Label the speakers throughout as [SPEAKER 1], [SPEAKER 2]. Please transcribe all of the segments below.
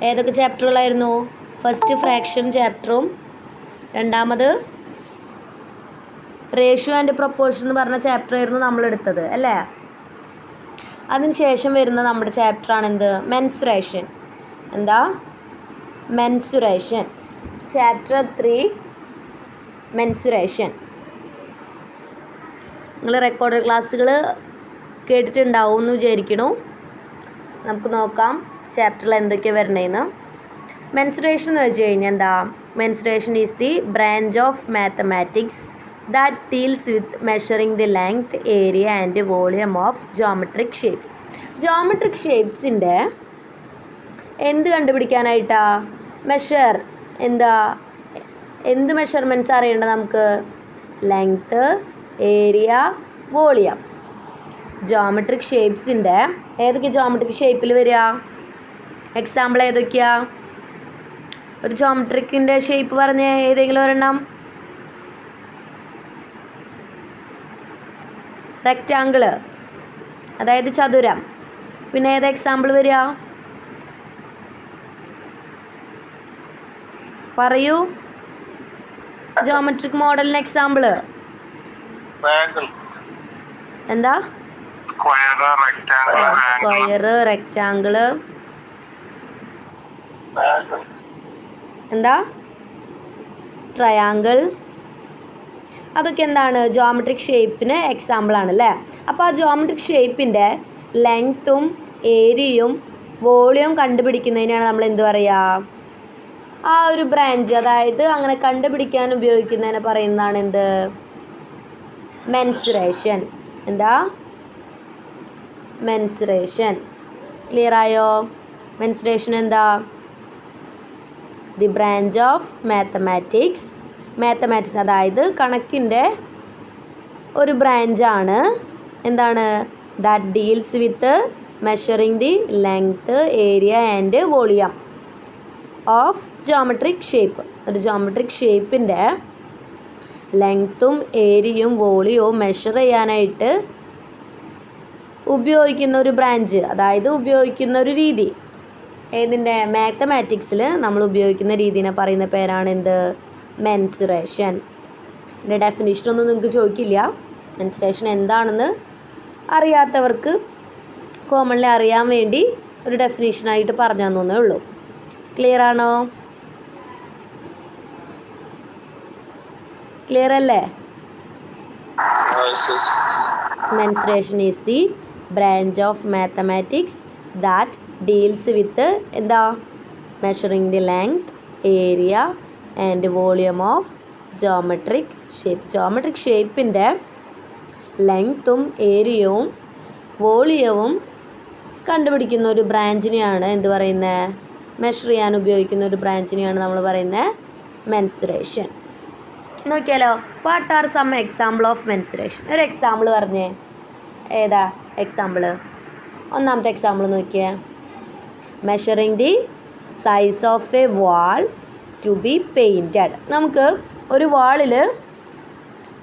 [SPEAKER 1] ഏതൊക്കെ ചാപ്റ്ററുകളായിരുന്നു? First fraction ചാപ്റ്ററും രണ്ടാമത് ratio and proportion എന്ന് പറഞ്ഞ ചാപ്റ്റർ ആയിരുന്നു നമ്മൾ എടുത്തത് അല്ലേ? അതിനുശേഷം വരുന്ന നമ്മുടെ ചാപ്റ്ററാണ് എന്ത്? മെൻസുറേഷൻ. എന്താ? മെൻസുറേഷൻ. Chapter 3 mensuration. നിങ്ങൾ റെക്കോർഡഡ് ക്ലാസ്സുകൾ കേട്ടിട്ടുണ്ടാവും എന്ന് വിചാരിക്കണു. നമുക്ക് നോക്കാം ചാപ്റ്ററിൽ എന്തൊക്കെയാണ് വരണേന്ന്. മെൻസുറേഷൻ എന്ന് വെച്ച് കഴിഞ്ഞാൽ എന്താ? Mensuration is the branch of mathematics that deals with measuring the length, area and volume of geometric shapes. Geometric shapesൻ്റെ എന്ത് കണ്ടുപിടിക്കാനായിട്ടാ? മെഷർ. എന്താ? എന്ത് മെഷർമെൻറ്റ്സ് അറിയേണ്ടത് നമുക്ക്? Length, area, volume. ജോമെട്രിക് ഷേപ്സിൻ്റെ ഏതൊക്കെ ജോമെട്രിക് ഷേപ്പിൽ വരിക? എക്സാമ്പിൾ ഏതൊക്കെയാ? ഒരു ജോമെട്രിക്കിൻ്റെ ഷേപ്പ് പറഞ്ഞ് ഏതെങ്കിലും ഒരെണ്ണം. റെക്റ്റാങ്കിള്, അതായത് ചതുരം. പിന്നെ ഏത് എക്സാമ്പിൾ വരിക? പറയൂ. ജോമെട്രിക് മോഡലിന് എക്സാമ്പിള് എന്താ? സ്ക്വയർ, റെക്റ്റാങ്കിള്, എന്താ? ട്രയാങ്കിൾ. അതൊക്കെ എന്താണ്? ജോമെട്രിക് ഷേപ്പിന് എക്സാമ്പിളാണ് അല്ലേ? അപ്പോൾ ആ ജോമെട്രിക് ഷേപ്പിൻ്റെ ലെങ്ത്തും ഏരിയയും വോളിയം കണ്ടുപിടിക്കുന്നതിനാണ് നമ്മൾ എന്ത് പറയുക? ആ ഒരു ബ്രാഞ്ച്, അതായത് അങ്ങനെ കണ്ടുപിടിക്കാൻ ഉപയോഗിക്കുന്നതിനെ പറയുന്നതാണ് എന്ത്? മെൻസുറേഷൻ. എന്താ? മെൻസുറേഷൻ. ക്ലിയർ ആയോ? മെൻസുറേഷൻ എന്താ? The branch of mathematics. Mathematics അതായത് കണക്കിൻ്റെ ഒരു ബ്രാഞ്ചാണ്. എന്താണ്? That deals with measuring the length, area and volume of geometric shape. ഒരു ജോമെട്രിക് ഷേപ്പിൻ്റെ ലെങ്ത്തും ഏരിയയും വോളിയവും മെഷർ ചെയ്യാനായിട്ട് ഉപയോഗിക്കുന്ന ഒരു ബ്രാഞ്ച്, അതായത് ഉപയോഗിക്കുന്ന ഒരു രീതി. ഏതിൻ്റെ? മാത്തമാറ്റിക്സിൽ നമ്മൾ ഉപയോഗിക്കുന്ന രീതിനെ പറയുന്ന പേരാണ് എന്ത്? മെൻസുറേഷൻ. ഇതിൻ്റെ ഡെഫിനിഷനൊന്നും നിങ്ങൾക്ക് ചോദിക്കില്ല. മെൻസുറേഷൻ എന്താണെന്ന് അറിയാത്തവർക്ക് കോമൺലി അറിയാൻ വേണ്ടി ഒരു ഡെഫിനിഷനായിട്ട് പറഞ്ഞു തന്നേ ഉള്ളൂ. ക്ലിയർ ആണോ? ക്ലിയർ അല്ലേ? Mensuration is the branch of mathematics that deals with എന്താ? Measuring the length, area and volume of geometric shape. Geometric ഷേപ്പിൻ്റെ ലെങ്ത്തും ഏരിയവും വോളിയവും കണ്ടുപിടിക്കുന്ന ഒരു ബ്രാഞ്ചിനെയാണ് എന്ത് പറയുന്നത്? മെഷർ ചെയ്യാൻ ഉപയോഗിക്കുന്ന ഒരു ബ്രാഞ്ചിനെയാണ് നമ്മൾ പറയുന്നത് മെൻസുറേഷൻ. നോക്കിയാലോ, what are some example of mensuration? ഒരു എക്സാമ്പിൾ പറഞ്ഞേ. ഏതാ എക്സാമ്പിൾ? ഒന്നാമത്തെ എക്സാമ്പിൾ നോക്കിയേ. Measuring the size of a wall to be painted. നമുക്ക് ഒരു വാളിൽ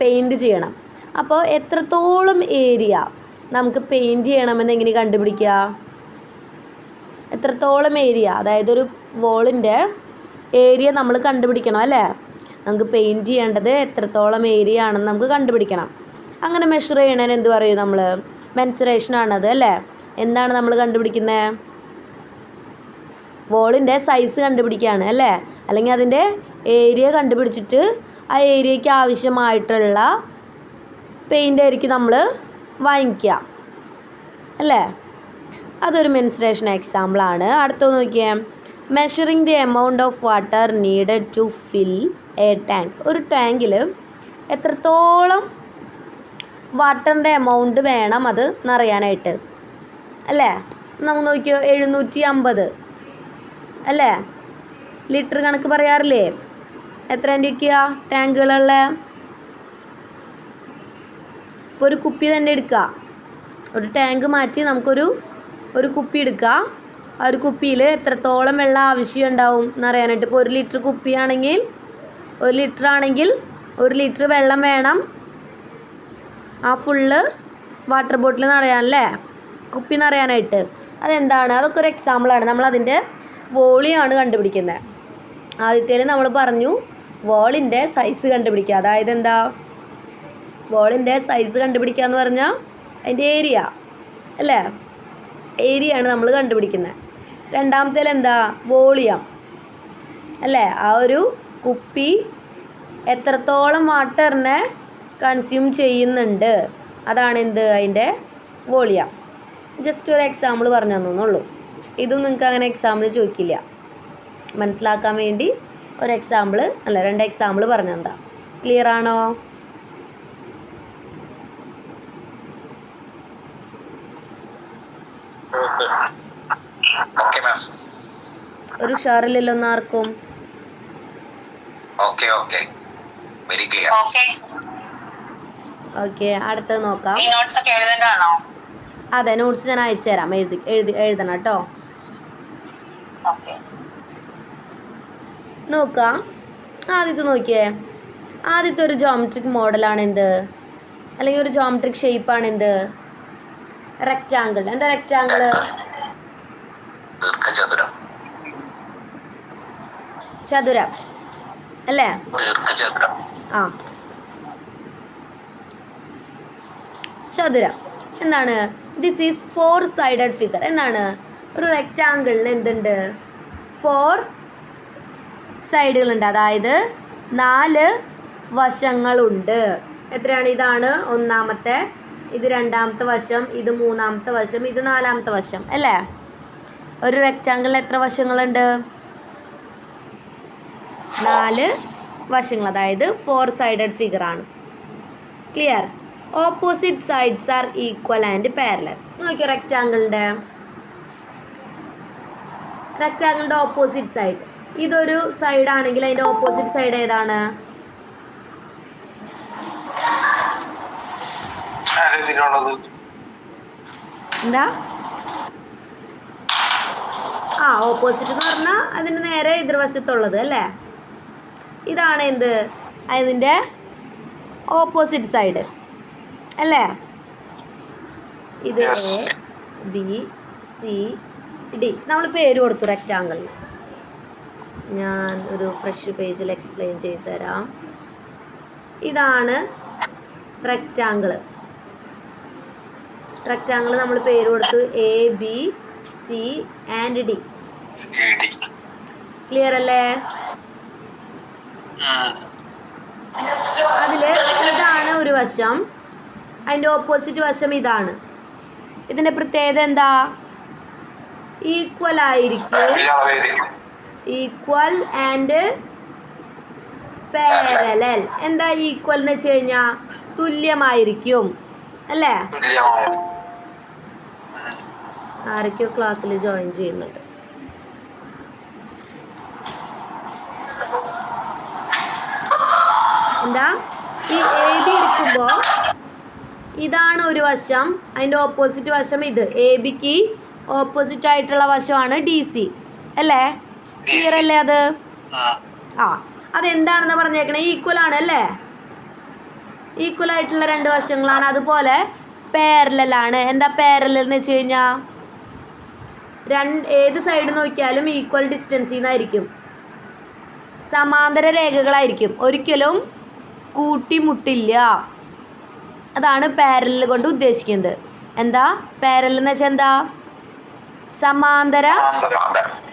[SPEAKER 1] പെയിൻറ്റ് ചെയ്യണം. അപ്പോൾ എത്രത്തോളം ഏരിയ നമുക്ക് പെയിൻറ്റ് ചെയ്യണമെന്ന് എങ്ങനെ കണ്ടുപിടിക്കുക? എത്രത്തോളം ഏരിയ, അതായത് ഒരു വാളിൻ്റെ ഏരിയ നമ്മൾ കണ്ടുപിടിക്കണം അല്ലേ? നമുക്ക് പെയിൻറ്റ് ചെയ്യേണ്ടത് എത്രത്തോളം ഏരിയ ആണെന്ന് നമുക്ക് കണ്ടുപിടിക്കണം. അങ്ങനെ മെഷർ ചെയ്യണതിന് എന്ത് പറയും നമ്മൾ? മെൻസുറേഷനാണത് അല്ലേ? എന്താണ് നമ്മൾ കണ്ടുപിടിക്കുന്നത്? വോളിൻ്റെ സൈസ് കണ്ടുപിടിക്കുകയാണ് അല്ലേ? അല്ലെങ്കിൽ അതിൻ്റെ ഏരിയ കണ്ടുപിടിച്ചിട്ട് ആ ഏരിയയ്ക്ക് ആവശ്യമായിട്ടുള്ള പെയിൻ്റ് ആയിരിക്കും നമ്മൾ വാങ്ങിക്കുക അല്ലേ? അതൊരു മെൻസുറേഷൻ എക്സാമ്പിളാണ്. അടുത്തത് നോക്കിയേ. Measuring the amount of water needed to fill a tank. ഒരു ടാങ്കിൽ എത്രത്തോളം വാട്ടറിൻ്റെ എമൗണ്ട് വേണം അത് നിറയാനായിട്ട് അല്ലേ? നമുക്ക് നോക്കിയോ, 750 അല്ലേ? ലിറ്റർ കണക്ക് പറയാറില്ലേ? എത്രേൻ്റെ ഒക്കെയാ ടാങ്കുകളുള്ള? ഇപ്പോൾ ഒരു കുപ്പി തന്നെ എടുക്കുക. ഒരു ടാങ്ക് മാറ്റി നമുക്കൊരു കുപ്പി എടുക്കുക. ആ ഒരു കുപ്പിയിൽ എത്രത്തോളം വെള്ളം ആവശ്യം ഉണ്ടാവും എന്നറിയാനായിട്ട്. ഇപ്പോൾ 1 ലിറ്റർ കുപ്പിയാണെങ്കിൽ 1 ലിറ്റർ ആണെങ്കിൽ 1 ലിറ്റർ വെള്ളം വേണം ആ ഫുള്ള് വാട്ടർ ബോട്ടിൽ നിറയാനല്ലേ, കുപ്പി നിറയാനായിട്ട്. അതെന്താണ്? അതൊക്കെ ഒരു എക്സാമ്പിളാണ്. നമ്മളതിൻ്റെ വോളിയാണ് കണ്ടുപിടിക്കുന്നത്. ആദ്യത്തേൽ നമ്മൾ പറഞ്ഞു വോളിൻ്റെ സൈസ് കണ്ടുപിടിക്കുക. അതായത് എന്താ, വോളിൻ്റെ സൈസ് കണ്ടുപിടിക്കുക എന്ന് പറഞ്ഞാൽ അതിൻ്റെ ഏരിയ അല്ലേ, ഏരിയയാണ് നമ്മൾ കണ്ടുപിടിക്കുന്നത്. രണ്ടാമത്തേൽ എന്താ, വോളിയം അല്ലേ, ആ ഒരു കുപ്പി എത്രത്തോളം വാട്ടറിനെ കൺസ്യൂം ചെയ്യുന്നുണ്ട്, അതാണ് എന്ത്, അതിൻ്റെ വോളിയം. ജസ്റ്റ് ഒരു എക്സാമ്പിൾ പറഞ്ഞു തന്നുള്ളൂ. ഇതും നിങ്ങൾക്ക് അങ്ങനെ എക്സാമ്പിൾ ചോദിക്കില്ല. മനസ്സിലാക്കാൻ വേണ്ടി ഒരു എക്സാമ്പിൾ അല്ല 2 എക്സാമ്പിൾ പറഞ്ഞു തന്നാ. ക്ലിയർ ആണോ? ഒരു ഉഷാറില്ലല്ലോ ഒന്നും ആർക്കും. ഓക്കെ, അടുത്തത് നോക്കാം. അതെ, നോട്ട്സ് ഞാൻ അയച്ചു തരാം. എഴുതണം കേട്ടോ. നോക്കാം. ആദ്യത്തെ നോക്കിയേ, ആദ്യത്തെ ഒരു ജോമെട്രിക് മോഡലാണ് എന്ത്, അല്ലെങ്കിൽ ഒരു ജോമെട്രിക് ഷേപ്പാണ് എന്ത്, റെക്റ്റാങ്കിൾ. എന്താ റെക്റ്റാങ്കിൾ? ചതുരം അല്ലേ? ആ, ചതുരം. എന്താണ്? This is 4 sided figure. എന്താണ്? ഒരു റെക്റ്റാങ്കിളിന് എന്തുണ്ട്? 4 സൈഡുകളുണ്ട്, അതായത് 4 വശങ്ങളുണ്ട്. എത്രയാണ്? ഇതാണ് ഒന്നാമത്തെ, ഇത് രണ്ടാമത്തെ വശം, ഇത് മൂന്നാമത്തെ വശം, ഇത് നാലാമത്തെ വശം അല്ലേ? ഒരു റെക്റ്റാങ്കിളിന് എത്ര വശങ്ങളുണ്ട്? 4 വശങ്ങൾ, അതായത് 4 sided ഫിഗറാണ്. Clear? Opposite sides are equal and parallel. നോക്കിയോ റെക്റ്റാങ്കിളിൻ്റെ ഓപ്പോസിറ്റ് സൈഡ്, ഇതൊരു സൈഡ് ആണെങ്കിൽ അതിൻ്റെ ഓപ്പോസിറ്റ് സൈഡ് ഏതാണ്? എന്താ? ഓപ്പോസിറ്റ് എന്ന് പറഞ്ഞാൽ അതിന് നേരെ എതിർവശത്തുള്ളത് അല്ലേ? ഇതാണ് എന്ത്, അതിൻ്റെ ഓപ്പോസിറ്റ് സൈഡ് അല്ലേ? ഇത് എ ബി സി ഡി. നമ്മൾ പേര് കൊടുത്തു റെക്റ്റാങ്കിളിന്. ഞാൻ ഒരു ഫ്രഷ് പേജിൽ എക്സ്പ്ലെയിൻ ചെയ്ത് തരാം. ഇതാണ് റെക്റ്റാങ്കിൾ. നമ്മൾ പേര് കൊടുത്തു A B C and D. Clear അല്ലേ? അതിൽ ഇതാണ് ഒരു വശം, അതിൻ്റെ ഓപ്പോസിറ്റ് വശം ഇതാണ്. ഇതിൻ്റെ പ്രത്യേകത എന്താ? ഈക്വൽ ആയിരിക്കും, ഈക്വൽ ആൻഡ് പാരലൽ. എന്താ ഈക്വൽ എന്ന് വെച്ച് കഴിഞ്ഞാൽ തുല്യമായിരിക്കും അല്ലേ? ആരൊക്കെയോ ക്ലാസ്സിൽ ജോയിൻ ചെയ്യുന്നുണ്ട്. എന്താ, ഈ എ ബി എടുക്കുമ്പോൾ ഇതാണ് ഒരു വശം, അതിൻ്റെ ഓപ്പോസിറ്റ് വശം ഇത്. എ ബിക്ക് ഓപ്പോസിറ്റ് ആയിട്ടുള്ള വശമാണ് ഡി സി അല്ലേ? ക്ലിയർ അല്ലേ? അത് അതെന്താണെന്ന് പറഞ്ഞേക്കണേ, ഈക്വൽ ആണ് അല്ലേ? ഈക്വൽ ആയിട്ടുള്ള 2 വശങ്ങളാണ്. അതുപോലെ പാരലലാണ്. എന്താ പാരലൽ എന്ന് വെച്ച് കഴിഞ്ഞാൽ ഏത് സൈഡ് നോക്കിയാലും ഈക്വൽ ഡിസ്റ്റൻസിൽ നിന്നായിരിക്കും, സമാന്തര രേഖകളായിരിക്കും, ഒരിക്കലും കൂട്ടിമുട്ടില്ല. അതാണ് പാരലൽ കൊണ്ട് ഉദ്ദേശിക്കുന്നത്. എന്താ പാരലൽ എന്ന് വെച്ചാൽ എന്താ?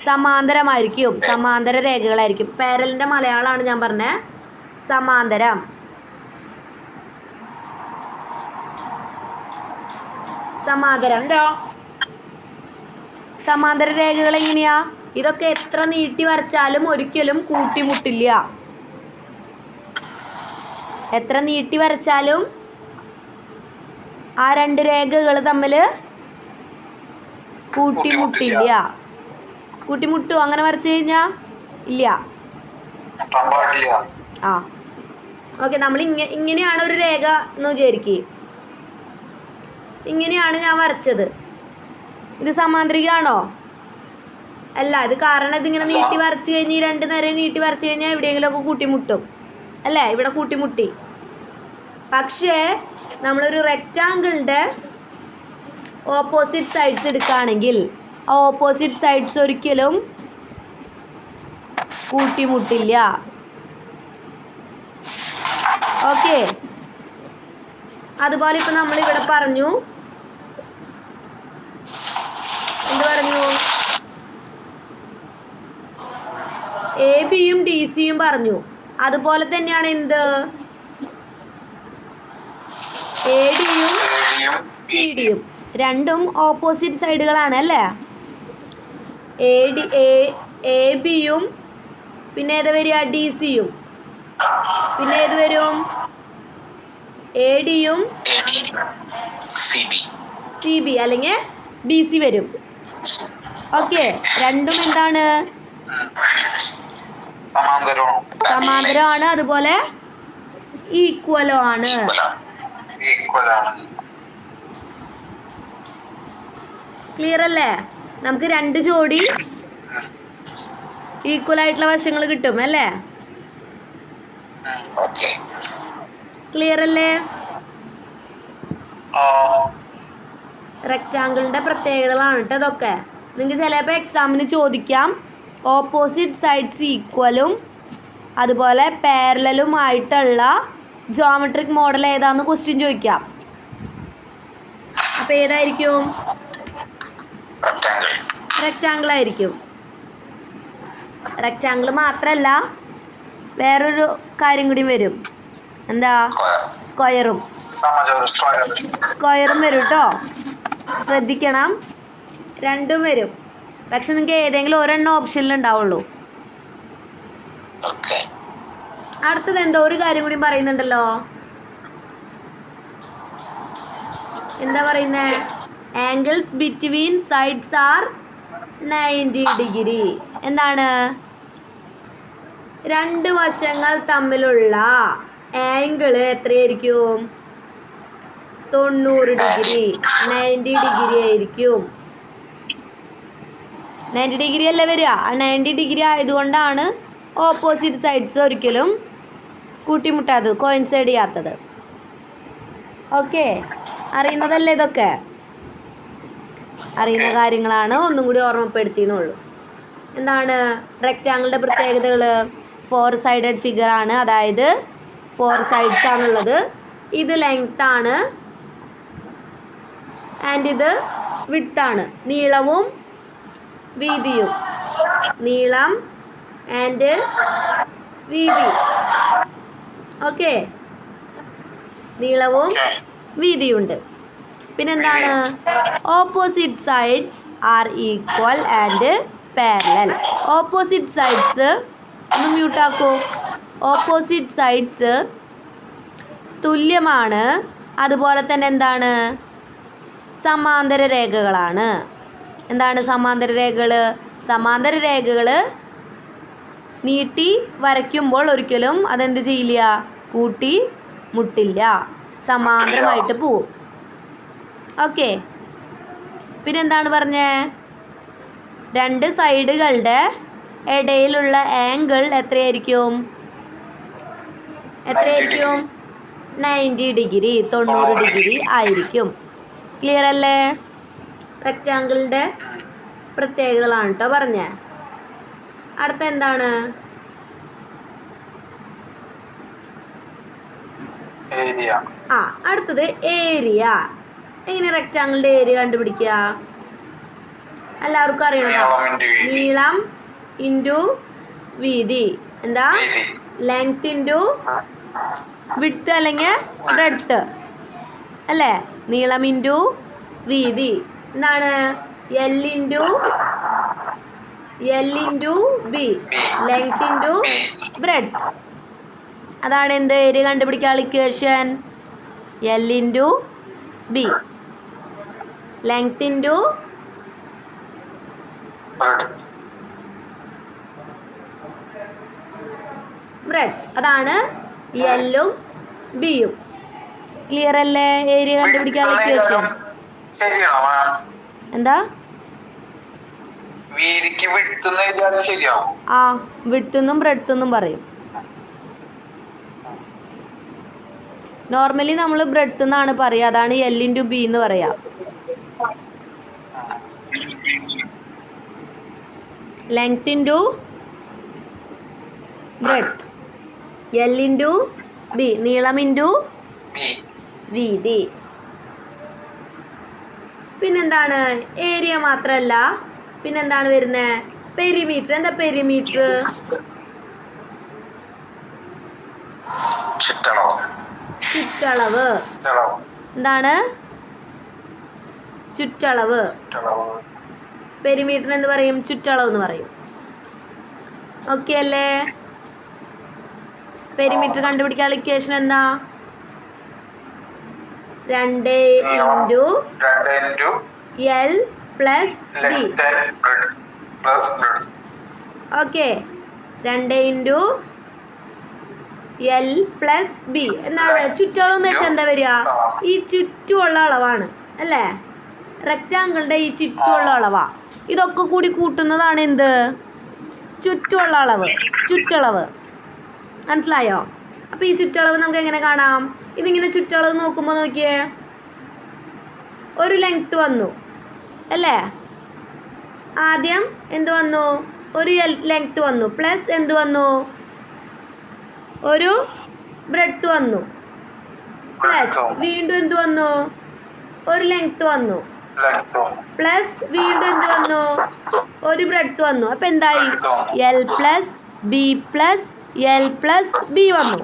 [SPEAKER 1] സമാന്തരമായിരിക്കും, സമാന്തര രേഖകളായിരിക്കും. പാരലലിൻ്റെ മലയാളമാണ് ഞാൻ പറഞ്ഞത്, സമാന്തരം. എന്താ സമാന്തര രേഖകൾ എങ്ങനെയാ? ഇതൊക്കെ എത്ര നീട്ടി വരച്ചാലും ഒരിക്കലും കൂട്ടിമുട്ടില്ല. എത്ര നീട്ടി വരച്ചാലും ആ 2 രേഖകൾ തമ്മിൽ കൂട്ടിമുട്ടില്ല. കൂട്ടിമുട്ടുമോ അങ്ങനെ വരച്ചു കഴിഞ്ഞാൽ? ഇല്ല. ഓക്കെ, നമ്മൾ ഇങ്ങനെയാണ് ഒരു രേഖ എന്ന് വിചാരിക്കുക. ഇങ്ങനെയാണ് ഞാൻ വരച്ചത്. ഇത് സമാന്തരികമാണോ? അല്ല. ഇത് കാരണം ഇതിങ്ങനെ നീട്ടി വരച്ച് കഴിഞ്ഞ് 2 നേരം നീട്ടി വരച്ച് കഴിഞ്ഞാൽ എവിടെയെങ്കിലുമൊക്കെ കൂട്ടിമുട്ടും അല്ലേ? ഇവിടെ കൂട്ടിമുട്ടി. പക്ഷേ നമ്മളൊരു റെക്റ്റാങ്കിളിൻ്റെ ഓപ്പോസിറ്റ് സൈഡ്സ് എടുക്കുകയാണെങ്കിൽ ആ ഓപ്പോസിറ്റ് സൈഡ്സ് ഒരിക്കലും കൂട്ടിമുട്ടില്ല. ഓക്കെ. അതുപോലെ ഇപ്പം നമ്മളിവിടെ പറഞ്ഞു, എന്ത് പറഞ്ഞു? എ ബിയും ഡി സിയും പറഞ്ഞു. അതുപോലെ തന്നെയാണ് എന്ത്, എ ഡിയും സി ഡിയും രണ്ടും ഓപ്പോസിറ്റ് സൈഡുകളാണ് അല്ലേ? എ ബിയും പിന്നെ ഏത് വരിക? ഡി സിയും. പിന്നെ ഏത് വരും? എ ഡിയും സി ബി അല്ലെങ്കിൽ ബി സി വരും. ഓക്കെ. രണ്ടും എന്താണ്? സമാന്തരമാണ്, അതുപോലെ ഈക്വലും ആണ്. ക്ലിയർ അല്ലേ? നമുക്ക് രണ്ട് ജോഡി ഈക്വൽ ആയിട്ടുള്ള വശങ്ങൾ കിട്ടും അല്ലേ? ക്ലിയർ അല്ലേ? റെക്റ്റാങ്കിളിൻ്റെ പ്രത്യേകതകളാണ് കേട്ടോ ഇതൊക്കെ. നിങ്ങൾക്ക് ചിലപ്പോൾ എക്സാമിന് ചോദിക്കാം. ഓപ്പോസിറ്റ് സൈഡ്സ് ഈക്വലും അതുപോലെ പാരലലുമായിട്ടുള്ള ജോമെട്രിക് മോഡൽ ഏതാണെന്ന് ക്വസ്റ്റ്യൻ ചോദിക്കാം. അപ്പോൾ ഏതായിരിക്കും? റെക്റ്റാങ്കിൾ ആയിരിക്കും. റെക്റ്റാങ്കിൾ മാത്രമല്ല, വേറൊരു കാര്യം കൂടി വരും. എന്താ? സ്ക്വയറും വരും കേട്ടോ. ശ്രദ്ധിക്കണം, രണ്ടും വരും. പക്ഷെ നിങ്ങൾക്ക് ഏതെങ്കിലും ഒരെണ്ണം ഓപ്ഷനിൽ ഉണ്ടാവുള്ളൂ. അടുത്തത് എന്തോ ഒരു കാര്യം കൂടി പറയുന്നുണ്ടല്ലോ. എന്താ പറയുന്നേ? Angles between sides are 90 degree. എന്താണ്? രണ്ട് വശങ്ങൾ തമ്മിലുള്ള ആംഗിൾ എത്രയായിരിക്കും? 90 ഡിഗ്രി. 90 ഡിഗ്രി ആയിരിക്കും. 90 ഡിഗ്രി അല്ലേ വരിക? 90 ഡിഗ്രി ആയതുകൊണ്ടാണ് ഓപ്പോസിറ്റ് സൈഡ്സ് ഒരിക്കലും കൂട്ടിമുട്ടാത്തത്, കോയിൻസൈഡ് ചെയ്യാത്തത്. ഓക്കെ. അറിയുന്നതല്ലേ ഇതൊക്കെ? അറിയുന്ന കാര്യങ്ങളാണ്, ഒന്നും കൂടി ഓർമ്മപ്പെടുത്തിയെന്നുള്ളൂ. എന്താണ് റെക്റ്റാങ്കിളിൻ്റെ പ്രത്യേകതകൾ? 4 സൈഡഡ് ഫിഗർ ആണ്, അതായത് 4 സൈഡ്സ് ആണുള്ളത്. ഇത് ലെങ്ത് ആണ് ആൻഡ് ഇത് വിഡ്ത്താണ്. നീളവും വീതിയും. നീളം ആൻഡ് വീതി. ഓക്കെ. നീളവും വീതിയുണ്ട്. പിന്നെന്താണ്? Opposite sides are equal and parallel. Opposite sides ഒന്ന് മ്യൂട്ടാക്കൂ. ഓപ്പോസിറ്റ് സൈഡ്സ് തുല്യമാണ്, അതുപോലെ തന്നെ എന്താണ്? സമാന്തര രേഖകളാണ്. എന്താണ് സമാന്തര രേഖകൾ? സമാന്തര രേഖകൾ നീട്ടി വരയ്ക്കുമ്പോൾ ഒരിക്കലും അതെന്ത് ചെയ്യില്ല? കൂട്ടി മുട്ടില്ല, സമാന്തരമായിട്ട് പോവും. ഓക്കെ. പിന്നെന്താണ് പറഞ്ഞേ? രണ്ട് സൈഡുകളുടെ ഇടയിലുള്ള ആംഗിൾ എത്രയായിരിക്കും? 90 ഡിഗ്രി, 90 ഡിഗ്രി ആയിരിക്കും. ക്ലിയർ അല്ലേ? റെക്റ്റാങ്കിളിൻ്റെ പ്രത്യേകതകളാണ് കേട്ടോ പറഞ്ഞേ. അടുത്ത എന്താണ്? അടുത്തത് ഏരിയ. എങ്ങനെ റെക്റ്റാങ്കിളിൻ്റെ ഏരിയ കണ്ടുപിടിക്കുക? എല്ലാവർക്കും അറിയണതാ. നീളം ഇൻറ്റു വീതി. എന്താ? ലെങ്ത് ഇൻറ്റു വിഡ്ത്ത് അല്ലെങ്കിൽ ബ്രെഡ്ത്ത് അല്ലേ? നീളം ഇൻറ്റു വീതി. എന്താണ്? L into B. Length into breadth. അതാണ് എന്ത്? ഏരിയ കണ്ടുപിടിക്കാനുള്ള equation. L into B, length into bread. അതാണ് എല്ലും ബിയും. ക്ലിയർ അല്ലേ? ഏരിയ കണ്ടുപിടിക്കാനുള്ള ഇക്വേഷൻ. എന്താ? വിഡ്ത്തെന്നും ബ്രെഡ്ത്തെന്നും പറയും. നോർമലി നമ്മൾ ബ്രെഡ്ത്ത് എന്നാണ് പറയുക. അതാണ് എൽ ഇൻറ്റു ബി എന്ന് പറയാം. Length into breadth. L into B നീളം ഇൻറ്റു വീതി. പിന്നെന്താണ് ഏരിയ മാത്രമല്ല, പിന്നെന്താണ് വരുന്നത്? പെരിമീറ്റർ. എന്താ പെരിമീറ്റർ? ചുറ്റളവ്. എന്താണ് ചുറ്റളവ്? പെരിമീറ്റർ എന്ത് പറയും? ചുറ്റളവ് എന്ന് പറയും. ഓക്കെ അല്ലേ? പെരിമീറ്റർ കണ്ടുപിടിക്കാനുള്ള ഇക്വേഷൻ എന്താ? 2 into L plus B. Okay, 2 into L plus B. എന്താണ് ചുറ്റളവ് എന്ന് വെച്ചാൽ എന്താ വരിക? ഈ ചുറ്റുമുള്ള അളവാണ് അല്ലേ? റെക്റ്റാങ്കിളിൻ്റെ ഈ ചുറ്റുമുള്ള അളവാ. ഇതൊക്കെ കൂടി കൂട്ടുന്നതാണ് എന്ത്? ചുറ്റുമുള്ള അളവ്, ചുറ്റളവ്. മനസ്സിലായോ? അപ്പോൾ ഈ ചുറ്റളവ് നമുക്ക് എങ്ങനെ കാണാം? ഇതിങ്ങനെ ചുറ്റളവ് നോക്കുമ്പോൾ നോക്കിയേ, ഒരു ലെങ്ത് വന്നു അല്ലേ? ആദ്യം എന്ത് വന്നു? ഒരു ലെങ്ത് വന്നു, പ്ലസ് എന്ത് വന്നു? ഒരു ബ്രെഡ്ത്ത് വന്നു, പ്ലസ് വീണ്ടും എന്ത് വന്നു? ഒരു ലെങ്ത് വന്നു, പ്ലസ് വീണ്ടും എന്ത് വന്നു? ഒരു ബ്രെഡ്ത്ത് വന്നു. അപ്പം എന്തായി? L plus B plus L plus B വന്നു.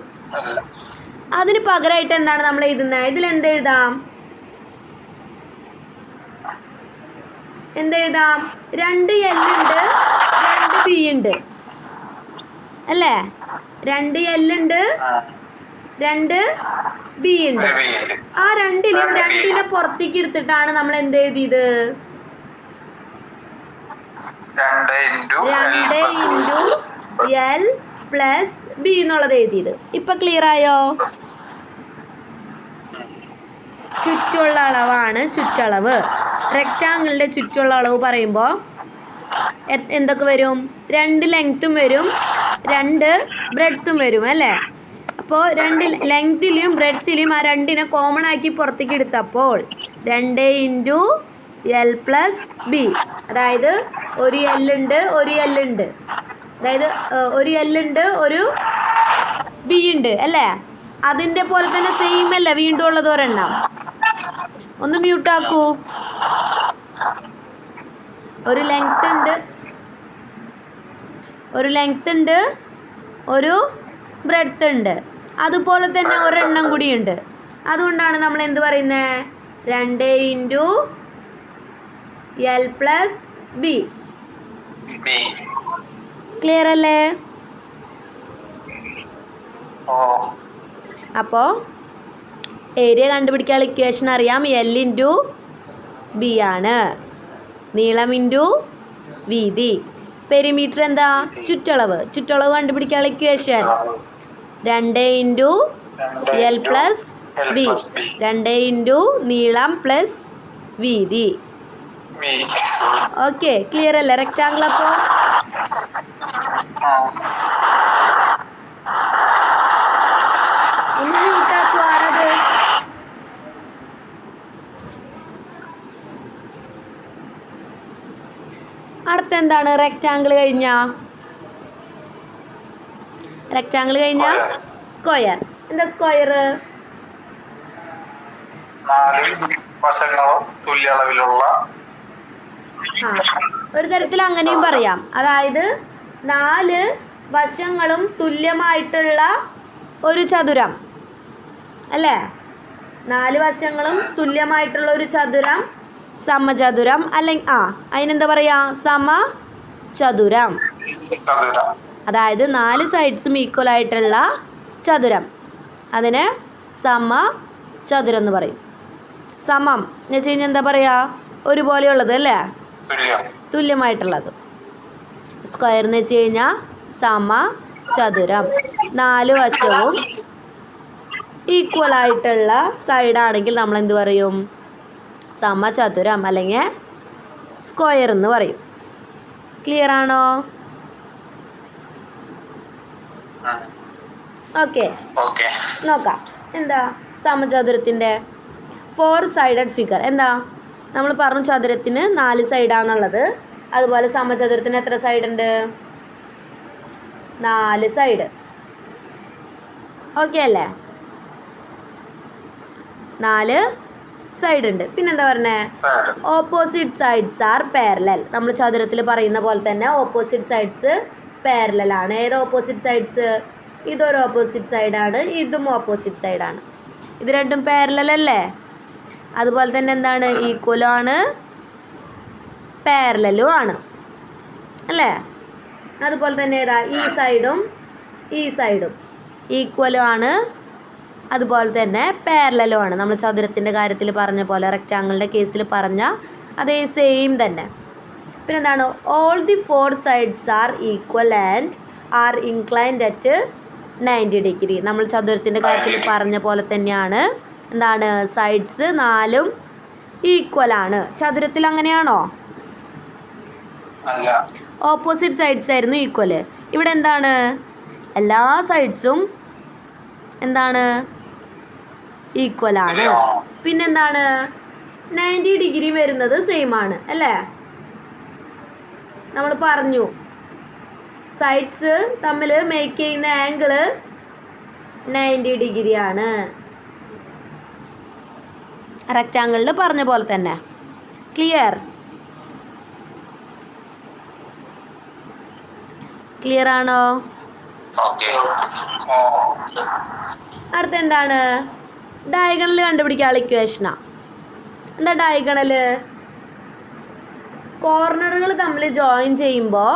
[SPEAKER 1] അതിന് പകരമായിട്ട് എന്താണ് നമ്മൾ എഴുതുന്നത്? ഇതിൽ എന്തെഴുതാം? എന്തെഴുതാം? 2 എൽ ഉണ്ട്, 2 ബി ഉണ്ട് അല്ലേ? 2 എൽ ഉണ്ട്, 2 ബി ഉണ്ട്. ആ രണ്ടിനെ പുറത്തേക്ക് എടുത്തിട്ടാണ് നമ്മൾ എന്ത് എഴുതിയത്? 2 ഇൻറ്റു എൽ പ്ലസ് ബി എന്നുള്ളത് എഴുതിയത്. ഇപ്പം ക്ലിയർ ആയോ? ചുറ്റുള്ള അളവാണ് ചുറ്റളവ്. റെക്റ്റാങ്കിളിൻ്റെ ചുറ്റുള്ള അളവ് പറയുമ്പോൾ എന്തൊക്കെ വരും? 2 ലെങ്ത്തും വരും, 2 ബ്രെഡ്ത്തും വരും അല്ലേ? അപ്പോൾ 2 ലെങ്ത്തിലും ബ്രെഡ്ത്തിലും ആ 2നെ കോമൺ ആക്കി പുറത്തേക്ക് എടുത്തപ്പോൾ 2 ഇൻറ്റു എൽ പ്ലസ് ബി. അതായത് ഒരു എല്ലുണ്ട്, ഒരു എല്ലുണ്ട്, അതായത് ഒരു എല്ലുണ്ട്, ഒരു ബി ഉണ്ട് അല്ലേ? അതിൻ്റെ പോലെ തന്നെ സെയിം അല്ലേ വീണ്ടും ഉള്ളത് ഒരെണ്ണം. ഒന്ന് മ്യൂട്ടാക്കൂ. ഒരു ലെങ്ത് ഉണ്ട്, ഒരു ബ്രെഡ്ത്ത് ഉണ്ട്, അതുപോലെ തന്നെ ഒരെണ്ണം കൂടിയുണ്ട്. അതുകൊണ്ടാണ് നമ്മൾ എന്ത് പറയുന്നത്? 2 into L plus B. Clear അല്ലേ? അപ്പോൾ ഏരിയ കണ്ടുപിടിക്കാനുള്ള ഇക്വേഷൻ അറിയാം. എൽ ഇൻറ്റു ബി ആണ്. നീളം ഇൻറ്റു വീതി. പെരിമീറ്റർ എന്താ? ചുറ്റളവ്. ചുറ്റളവ് കണ്ടുപിടിക്കാനുള്ള equation 2 into L plus B. 2 into നീളം പ്ലസ് വീതി. ഓക്കെ, ക്ലിയർ അല്ലേ? റെക്റ്റാങ്കിൾ അപ്പോൾ ഒന്ന് നീട്ടാക്കൂ. ആരത്? അടുത്തെന്താണ്? റെക്റ്റാങ്കിൾ കഴിഞ്ഞാ സ്ക്വയർ. എന്താ സ്ക്വയർ?
[SPEAKER 2] 4 വശങ്ങളും തുല്യ അളവിലുള്ള.
[SPEAKER 1] ഒരു തരത്തിൽ അങ്ങനെയും പറയാം. അതായത് 4 വശങ്ങളും തുല്യമായിട്ടുള്ള ഒരു ചതുരം അല്ലേ? 4 വശങ്ങളും തുല്യമായിട്ടുള്ള ഒരു ചതുരം സമചതുരം. അല്ലെങ്കിൽ അതിനെന്താ പറയുക? സമചതുരം. അതായത് 4 സൈഡ്സും ഈക്വൽ ആയിട്ടുള്ള ചതുരം, അതിന് സമചതുരം എന്ന് പറയും. സമം എന്ന് വെച്ച് കഴിഞ്ഞാൽ എന്താ പറയുക? ഒരുപോലെയുള്ളത് അല്ലേ? തുല്യമായിട്ടുള്ളത്. സ്ക്വയർ എന്ന് വെച്ച് കഴിഞ്ഞാൽ സമചതുരം. 4 വശവും ഈക്വൽ ആയിട്ടുള്ള സൈഡാണെങ്കിൽ നമ്മൾ എന്ത് പറയും? സമചതുരം അല്ലെങ്കിൽ സ്ക്വയർ എന്ന് പറയും. ക്ലിയർ ആണോ? ഓക്കെ, നോക്കാം. എന്താ സമചതുരത്തിൻ്റെ 4 സൈഡഡ് ഫിഗർ? എന്താ നമ്മൾ പറഞ്ഞു? ചതുരത്തിന് 4 സൈഡാണുള്ളത്. അതുപോലെ സമചതുരത്തിന് എത്ര സൈഡ് ഉണ്ട്? 4 സൈഡ്. ഓക്കെ അല്ലേ? 4 സൈഡ് ഉണ്ട്. പിന്നെന്താ പറഞ്ഞേ? Opposite sides R parallel. നമ്മൾ ചതുരത്തിൽ പറയുന്ന പോലെ തന്നെ ഓപ്പോസിറ്റ് സൈഡ്സ് പാരലൽ ആണ്. ഏത് ഓപ്പോസിറ്റ് സൈഡ്സ്? ഇതൊരു ഓപ്പോസിറ്റ് സൈഡാണ്, ഇതും ഓപ്പോസിറ്റ് സൈഡാണ്. ഇത് രണ്ടും പാരലൽ അല്ലേ? അതുപോലെ തന്നെ എന്താണ്? ഈക്വലും ആണ്, പാരലലും ആണ് അല്ലേ? അതുപോലെ തന്നെ ഏതാ? ഈ സൈഡും ഈക്വലും ആണ്, അതുപോലെ തന്നെ പാരലലും ആണ്. നമ്മൾ ചതുരത്തിൻ്റെ കാര്യത്തിൽ പറഞ്ഞ പോലെ, റെക്റ്റാങ്കിളിൻ്റെ കേസിൽ പറഞ്ഞ അതേ സെയിം തന്നെ. പിന്നെന്താണ്? All the 4 sides are equal and are inclined at 90 degree. നമ്മൾ ചതുരത്തിൻ്റെ കാര്യത്തിൽ പറഞ്ഞ പോലെ തന്നെയാണ്. എന്താണ്? സൈഡ്സ് 4 ഈക്വൽ ആണ്. ചതുരത്തിൽ അങ്ങനെയാണോ? ഓപ്പോസിറ്റ് സൈഡ്സ് ആയിരുന്നു ഈക്വൽ. ഇവിടെ എന്താണ്? എല്ലാ സൈഡ്സും എന്താണ്? ഈക്വൽ ആണ്. പിന്നെന്താണ്? 90 ഡിഗ്രി വരുന്നത് സെയിം ആണ് അല്ലേ? നമ്മൾ പറഞ്ഞു സൈഡ്സ് തമ്മിൽ മേക്ക് ചെയ്യുന്ന ആംഗിള് 90 ഡിഗ്രി ആണ്. റെക്റ്റാങ്കിളിൽ പറഞ്ഞ പോലെ തന്നെ. ക്ലിയർ ആണോ? അടുത്ത എന്താണ്? ഡയഗണൽ കണ്ടുപിടിക്കാനുള്ള ഇക്വേഷനാ. എന്താ ഡയഗണൽ? കോർണറുകൾ തമ്മിൽ ജോയിൻ ചെയ്യുമ്പോൾ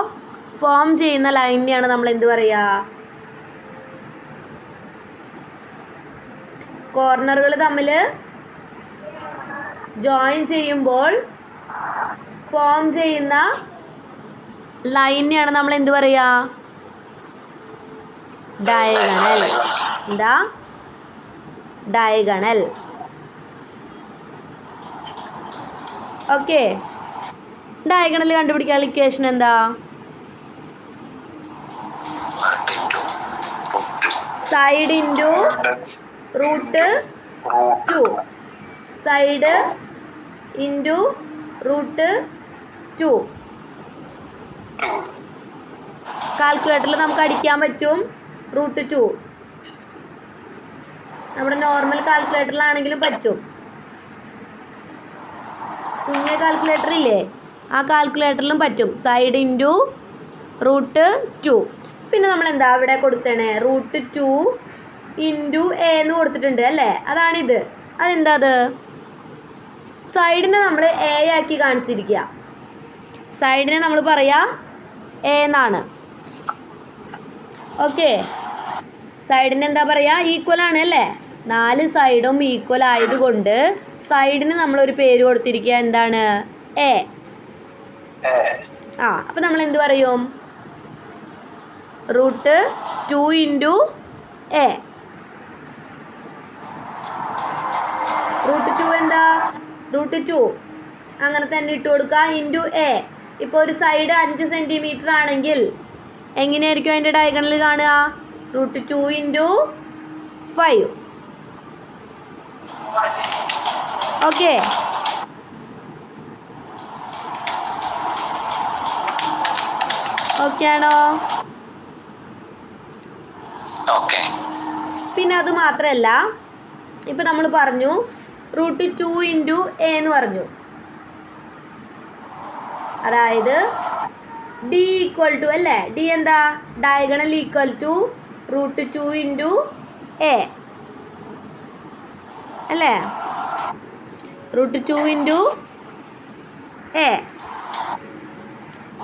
[SPEAKER 1] ഫോം ചെയ്യുന്ന ലൈനിനെയാണ് നമ്മൾ എന്ത് പറയുക? കോർണറുകൾ തമ്മിൽ ജോയിൻ ചെയ്യുമ്പോൾ ഫോം ചെയ്യുന്ന ലൈനിനെയാണ് നമ്മൾ എന്ത് പറയുക? ഡയഗണൽ. എന്താ? ഡയഗണൽ. ഓക്കെ. ഡയഗണൽ കണ്ടുപിടിക്കാനുള്ള ഇക്വേഷൻ എന്താ? Side into root 2. Side into root 2. കാൽക്കുലേറ്ററിൽ നമുക്ക് അടിക്കാൻ പറ്റും √2. നമ്മുടെ നോർമൽ കാൽക്കുലേറ്ററിലാണെങ്കിലും പറ്റും. കുഞ്ഞേ കാൽക്കുലേറ്റർ ഇല്ലേ? ആ കാൽക്കുലേറ്ററിലും പറ്റും. Side into √2. പിന്നെ നമ്മൾ എന്താ അവിടെ കൊടുത്തേണേ? √2 ഇൻറ്റു എ എന്ന് കൊടുത്തിട്ടുണ്ട് അല്ലേ? അതാണിത്. അതെന്താ? അത് സൈഡിനെ നമ്മൾ എ ആക്കി കാണിച്ചിരിക്കുക. സൈഡിനെ നമ്മൾ പറയാം എ എന്നാണ്. ഓക്കെ. സൈഡിന് എന്താ പറയുക? ഈക്വൽ ആണ് അല്ലേ? 4 സൈഡും ഈക്വൽ ആയതുകൊണ്ട് സൈഡിന് നമ്മളൊരു പേര് കൊടുത്തിരിക്കുക. എന്താണ്? എ. അപ്പം നമ്മൾ എന്ത് പറയും? √2 ഇൻറ്റു എ. √2 എന്താ? √2 അങ്ങനെ തന്നെ ഇട്ട് കൊടുക്കുക. Into A. ഇപ്പോൾ ഒരു സൈഡ് 5 സെൻറ്റിമീറ്റർ ആണെങ്കിൽ എങ്ങനെയായിരിക്കും അതിൻ്റെ ഡയഗണൽ കാണുക? √2 ഇൻറ്റു 5. ഓക്കെ. ഓക്കെ ആണോ? പിന്നെ അത് മാത്രമല്ല, ഇപ്പം നമ്മൾ പറഞ്ഞു √2 ഇൻറ്റു എ എന്ന് പറഞ്ഞു. അതായത് ഡി ഈക്വൽ ടു അല്ലേ? ഡി എന്താ? Diagonal equal to √2 into A അല്ലേ? √2 ഇൻറ്റു എ.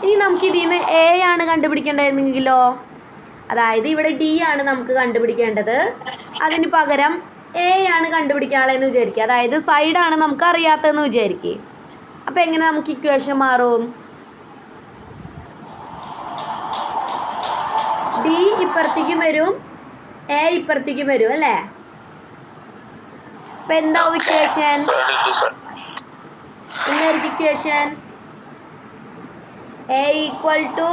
[SPEAKER 1] ഇനി നമുക്ക് ഇതിൽ നിന്ന് എ ആണ് കണ്ടുപിടിക്കേണ്ടതെങ്കിലോ? അതായത് ഇവിടെ ഡി ആണ് നമുക്ക് കണ്ടുപിടിക്കേണ്ടത്. അതിന് പകരം എ ആണ് കണ്ടുപിടിക്കാനുള്ളതെന്ന് വിചാരിക്കുക. അതായത് സൈഡാണ് നമുക്ക് അറിയാത്തതെന്ന് വിചാരിക്കുക. അപ്പോൾ എങ്ങനെ നമുക്ക് ഇക്വേഷൻ മാറും? ഡി ഇപ്പുറത്തേക്കും വരും, എ ഇപ്പുറത്തേക്കും വരും അല്ലേ? അപ്പം എന്താവും ഇക്വേഷൻ? എന്തായിരിക്കും equation? A equal to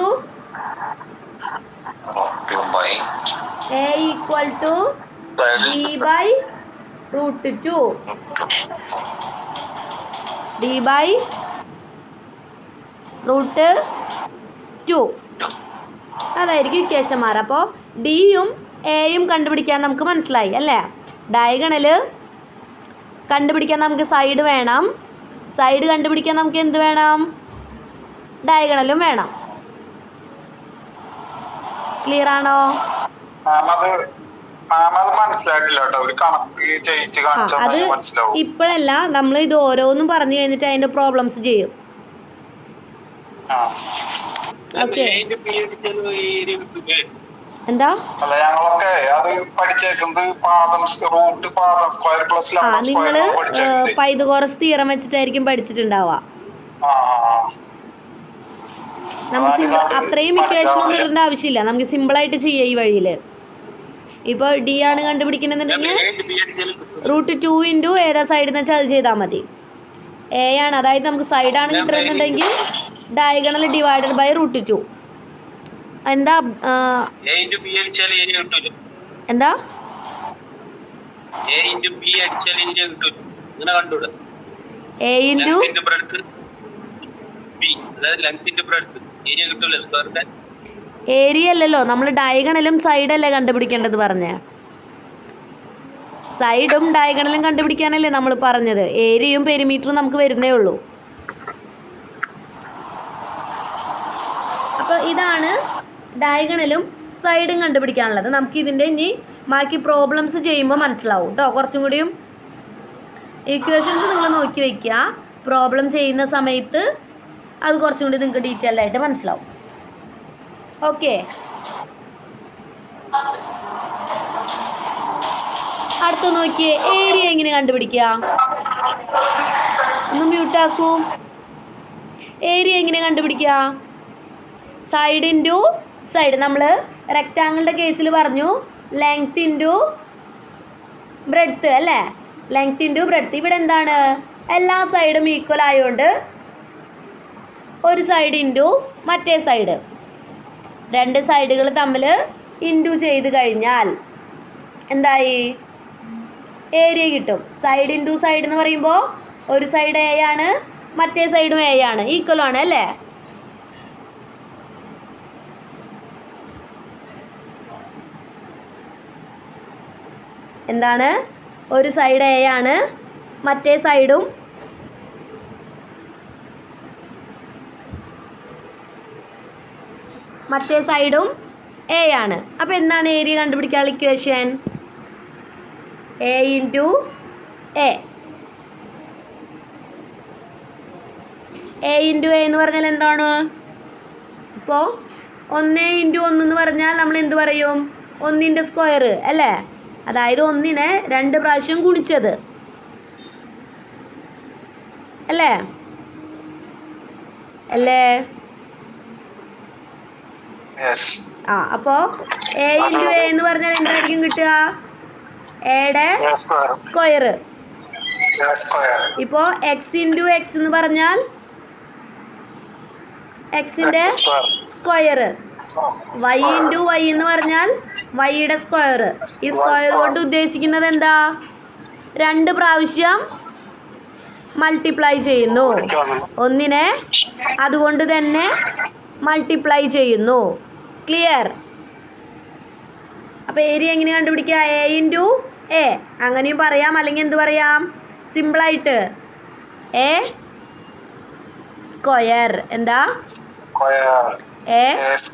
[SPEAKER 1] D by √2. D by √2. അതായിരിക്കും ഇക്വേഷൻ മാറുക. അപ്പോൾ ഡിയും എയും കണ്ടുപിടിക്കാൻ നമുക്ക് മനസ്സിലായി അല്ലേ? ഡയഗണൽ കണ്ടുപിടിക്കാൻ നമുക്ക് സൈഡ് വേണം. സൈഡ് കണ്ടുപിടിക്കാൻ നമുക്ക് എന്ത് വേണം? ഡയഗണലും വേണം. ക്ലിയർ ആണോ? അത് ഇപ്പോഴല്ല, നമ്മൾ ഇത് ഓരോന്നും പറഞ്ഞു കഴിഞ്ഞിട്ട് അതിന്റെ പ്രോബ്ലംസ് ചെയ്യും. ഓക്കെ, എന്താ നിങ്ങള് പൈതഗോറസ് തിയറം വെച്ചിട്ടായിരിക്കും പഠിച്ചിട്ടുണ്ടാവുക. നമുക്ക് അത്രയും ഇക്വേഷൻ ഒന്നും ഇടേണ്ട ആവശ്യമില്ല, നമുക്ക് സിമ്പിളായിട്ട് ചെയ്യാം ഈ വഴിയിൽ. ഇപ്പോൾ ഡി ആണ് കണ്ടുപിടിക്കണമെന്നുണ്ടെങ്കിൽ √2 ഇൻറ്റു ഏതാ സൈഡിൽ നിന്ന് വെച്ചാൽ അത് ചെയ്താൽ മതി. എ ആണ്, അതായത് നമുക്ക് സൈഡാണ് കിട്ടുന്നുണ്ടെങ്കിൽ ഡയഗണൽ ഡിവൈഡഡ് ബൈ √2. എന്താ എന്താ എ ഇൻറ്റു ഏരിയ അല്ലല്ലോ, നമ്മൾ ഡയഗണലും സൈഡല്ലേ കണ്ടുപിടിക്കേണ്ടത് പറഞ്ഞേ. സൈഡും ഡയഗണലും കണ്ടുപിടിക്കാനല്ലേ നമ്മൾ പറഞ്ഞത്. ഏരിയയും പെരിമീറ്ററും നമുക്ക് വരുന്നേ ഉള്ളൂ. അപ്പോൾ ഇതാണ് ഡയഗണലും സൈഡും കണ്ടുപിടിക്കാനുള്ളത്. നമുക്ക് ഇതിൻ്റെ ഇനി ബാക്കി പ്രോബ്ലംസ് ചെയ്യുമ്പോൾ മനസ്സിലാവും കേട്ടോ. കുറച്ചും കൂടിയും ഇക്വേഷൻസ് നിങ്ങൾ നോക്കി വയ്ക്കുക. പ്രോബ്ലം ചെയ്യുന്ന സമയത്ത് അത് കുറച്ചും കൂടി നിങ്ങൾക്ക് ഡീറ്റെയിൽഡ് ആയിട്ട് മനസ്സിലാവും. ഓക്കെ, അടുത്ത നോക്കിയേ, ഏരിയ എങ്ങനെ കണ്ടുപിടിക്കുക? ഒന്ന് മ്യൂട്ടാക്കൂ. ഏരിയ എങ്ങനെ കണ്ടുപിടിക്കുക? Side into side. നമ്മൾ റെക്റ്റാങ്കിളിൻ്റെ കേസിൽ പറഞ്ഞു ലെങ്ത് ഇൻറ്റു ബ്രെഡ്ത്ത് അല്ലേ? Length into breadth. ഇവിടെ എന്താണ്? എല്ലാ സൈഡും ഈക്വൽ ആയതുകൊണ്ട് ഒരു സൈഡ് ഇൻറ്റു മറ്റേ സൈഡ്. രണ്ട് സൈഡുകൾ തമ്മിൽ ഇൻറ്റു ചെയ്ത് കഴിഞ്ഞാൽ എന്തായി? ഏരിയ കിട്ടും. സൈഡ് ഇൻറ്റു സൈഡ് എന്ന് പറയുമ്പോൾ ഒരു സൈഡ് എ ആണ്, മറ്റേ സൈഡും എ ആണ്, ഈക്വൽ ആണ് അല്ലേ? എന്താണ്? ഒരു സൈഡ് എ ആണ്, മറ്റേ സൈഡും എ ആണ്. അപ്പോൾ എന്താണ് ഏരിയ കണ്ടുപിടിക്കാനുള്ള equation? A into A. A into A എന്ന് പറഞ്ഞാൽ എന്താണ്? ഇപ്പോൾ 1 ഇൻറ്റു 1 എന്ന് പറഞ്ഞാൽ നമ്മൾ എന്ത് പറയും? 1ൻ്റെ സ്ക്വയർ അല്ലേ? അതായത് 1നെ 2 പ്രാവശ്യം ഗുണിച്ചത് അല്ലേ? അപ്പോൾ എ ഇൻറ്റു എ എന്ന് പറഞ്ഞാൽ എന്തായിരിക്കും കിട്ടുക? എയുടെ സ്ക്വയർ. ഇപ്പോൾ എക്സ് ഇൻറ്റു എക്സ് എന്ന് പറഞ്ഞാൽ എക്സിൻ്റെ സ്ക്വയർ. വൈ ഇൻറ്റു വൈ എന്ന് പറഞ്ഞാൽ വൈയുടെ സ്ക്വയർ. ഈ സ്ക്വയർ കൊണ്ട് ഉദ്ദേശിക്കുന്നത് എന്താ? 2 പ്രാവശ്യം മൾട്ടിപ്ലൈ ചെയ്യുന്നു. 1നെ അതുകൊണ്ട് തന്നെ മൾട്ടിപ്ലൈ ചെയ്യുന്നു. ക്ലിയർ? അപ്പോൾ ഏരിയ എങ്ങനെ കണ്ടുപിടിക്കുക? എ ഇൻറ്റു എ അങ്ങനെയും പറയാം, അല്ലെങ്കിൽ എന്ത് പറയാം? സിമ്പിളായിട്ട് എ സ്ക്വയർ. എന്താ? A raise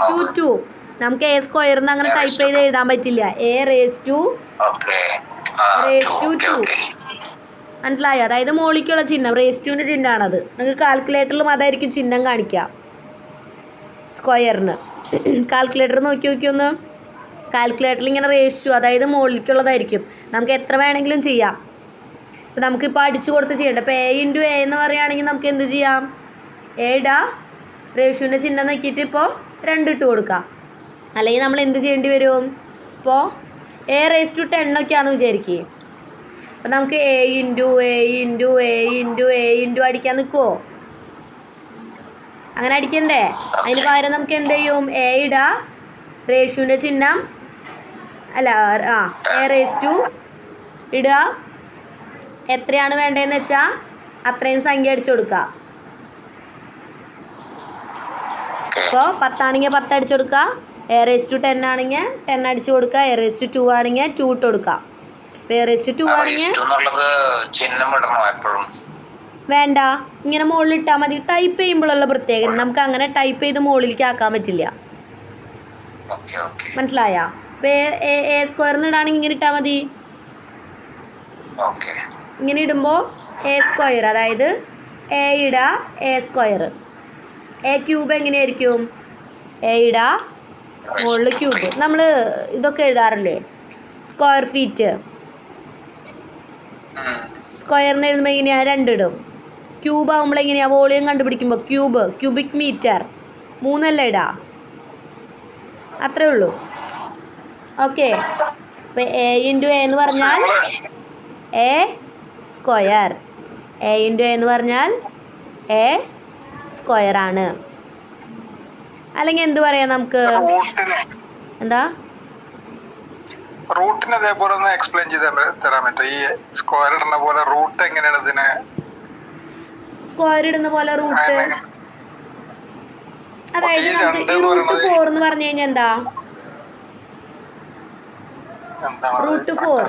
[SPEAKER 1] to 2. നമുക്ക് എ സ്ക്വയർ എന്ന് അങ്ങനെ ടൈപ്പ് ചെയ്ത് എഴുതാൻ പറ്റില്ല. A raise to 2. മനസ്സിലായോ? അതായത് മോളിക്കുള്ള ചിഹ്നം റേസ് ടുവിൻ്റെ ചിഹ്നമാണത്. നിങ്ങൾക്ക് കാൽക്കുലേറ്ററിലും അതായിരിക്കും ചിഹ്നം കാണിക്കുക സ്ക്വയറിന്. കാൽക്കുലേറ്റർ നോക്കി ഒന്ന്. കാൽക്കുലേറ്ററിൽ ഇങ്ങനെ റേസ് ടു അതായത് മോളിക്കുള്ളതായിരിക്കും. നമുക്ക് എത്ര വേണമെങ്കിലും ചെയ്യാം. ഇപ്പോൾ നമുക്കിപ്പോൾ അടിച്ചു കൊടുത്ത് ചെയ്യണ്ട. ഇപ്പോൾ എ ഇൻറ്റു എ എന്ന് പറയുകയാണെങ്കിൽ നമുക്ക് എന്ത് ചെയ്യാം? എയുടെ റേഷ്യൂവിൻ്റെ ചിഹ്നം നോക്കിയിട്ട് ഇപ്പോൾ 2 ഇട്ട് കൊടുക്കാം. അല്ലെങ്കിൽ നമ്മൾ എന്ത് ചെയ്യേണ്ടി വരും? ഇപ്പോൾ എ റേസ് ടു 10 ഒക്കെയാണെന്ന് വിചാരിക്കുക. അപ്പോൾ നമുക്ക് A into A into A into A into അടിക്കാൻ നിൽക്കുമോ? അങ്ങനെ അടിക്കണ്ടേ? അതിന് പകരം നമുക്ക് എന്ത് ചെയ്യും? എയുടെ റേഷ്യൂവിൻ്റെ ചിഹ്നം അല്ല എ റേസ് ടു ഇടുക. എത്രയാണ് വേണ്ടതെന്ന് വെച്ചാൽ അത്രയും സംഖ്യ അടിച്ചു കൊടുക്കുക. അപ്പോൾ 10 ആണെങ്കിൽ 10 അടിച്ചു കൊടുക്കുക, A⁻10 ആണെങ്കിൽ 10 അടിച്ചു കൊടുക്കുക, A⁻2 ആണെങ്കിൽ 2 ഇട്ട് കൊടുക്കുക. ഇപ്പോൾ A⁻2 ആണെങ്കിൽ വേണ്ട, ഇങ്ങനെ മുകളിൽ ഇട്ടാൽ മതി. ടൈപ്പ് ചെയ്യുമ്പോഴുള്ള പ്രത്യേകത നമുക്ക് അങ്ങനെ ടൈപ്പ് ചെയ്ത് മുകളിലേക്ക് ആക്കാൻ പറ്റില്ല. മനസ്സിലായ? ഇപ്പോൾ A² ഇടാണെങ്കിൽ ഇങ്ങനെ ഇട്ടാൽ മതി. ഇങ്ങനെ ഇടുമ്പോൾ A², അതായത് A ഇടുക, A². A³ എങ്ങനെയായിരിക്കും? A ഇടുക, മുകളിൽ ക്യൂബ്. നമ്മൾ ഇതൊക്കെ എഴുതാറില്ലേ, സ്ക്വയർ ഫീറ്റ്. സ്ക്വയറിന് എഴുതുമ്പോൾ എങ്ങനെയാണ്? 2 ഇടും. ക്യൂബ് ആകുമ്പോൾ എങ്ങനെയാണ്? വോളിയം കണ്ടുപിടിക്കുമ്പോൾ ക്യൂബ്, ക്യൂബിക് മീറ്റർ 3 അല്ല ഇടാ. അത്രേ ഉള്ളൂ. ഓക്കെ. അപ്പോൾ A × A എന്ന് പറഞ്ഞാൽ A². A × A എന്ന് പറഞ്ഞാൽ A² ആണ്. അല്ലെങ്കിൽ എന്ത് പറയാം നമുക്ക്? എന്താ
[SPEAKER 3] റൂട്ടിന് അതേപോലെ ഒന്ന് എക്സ്പ്ലെയിൻ ചെയ്ത് തരാൻ പറ്റുമോ? ഈ സ്ക്വയർ ഇടുന്ന പോലെ റൂട്ട് എങ്ങനെയാണ് ഇതിന്?
[SPEAKER 1] സ്ക്വയർ ഇടുന്ന പോലെ റൂട്ട്, അതായത് നമുക്ക് ഈ √4 എന്ന് പറഞ്ഞു കഴിഞ്ഞാൽ എന്താ? √4,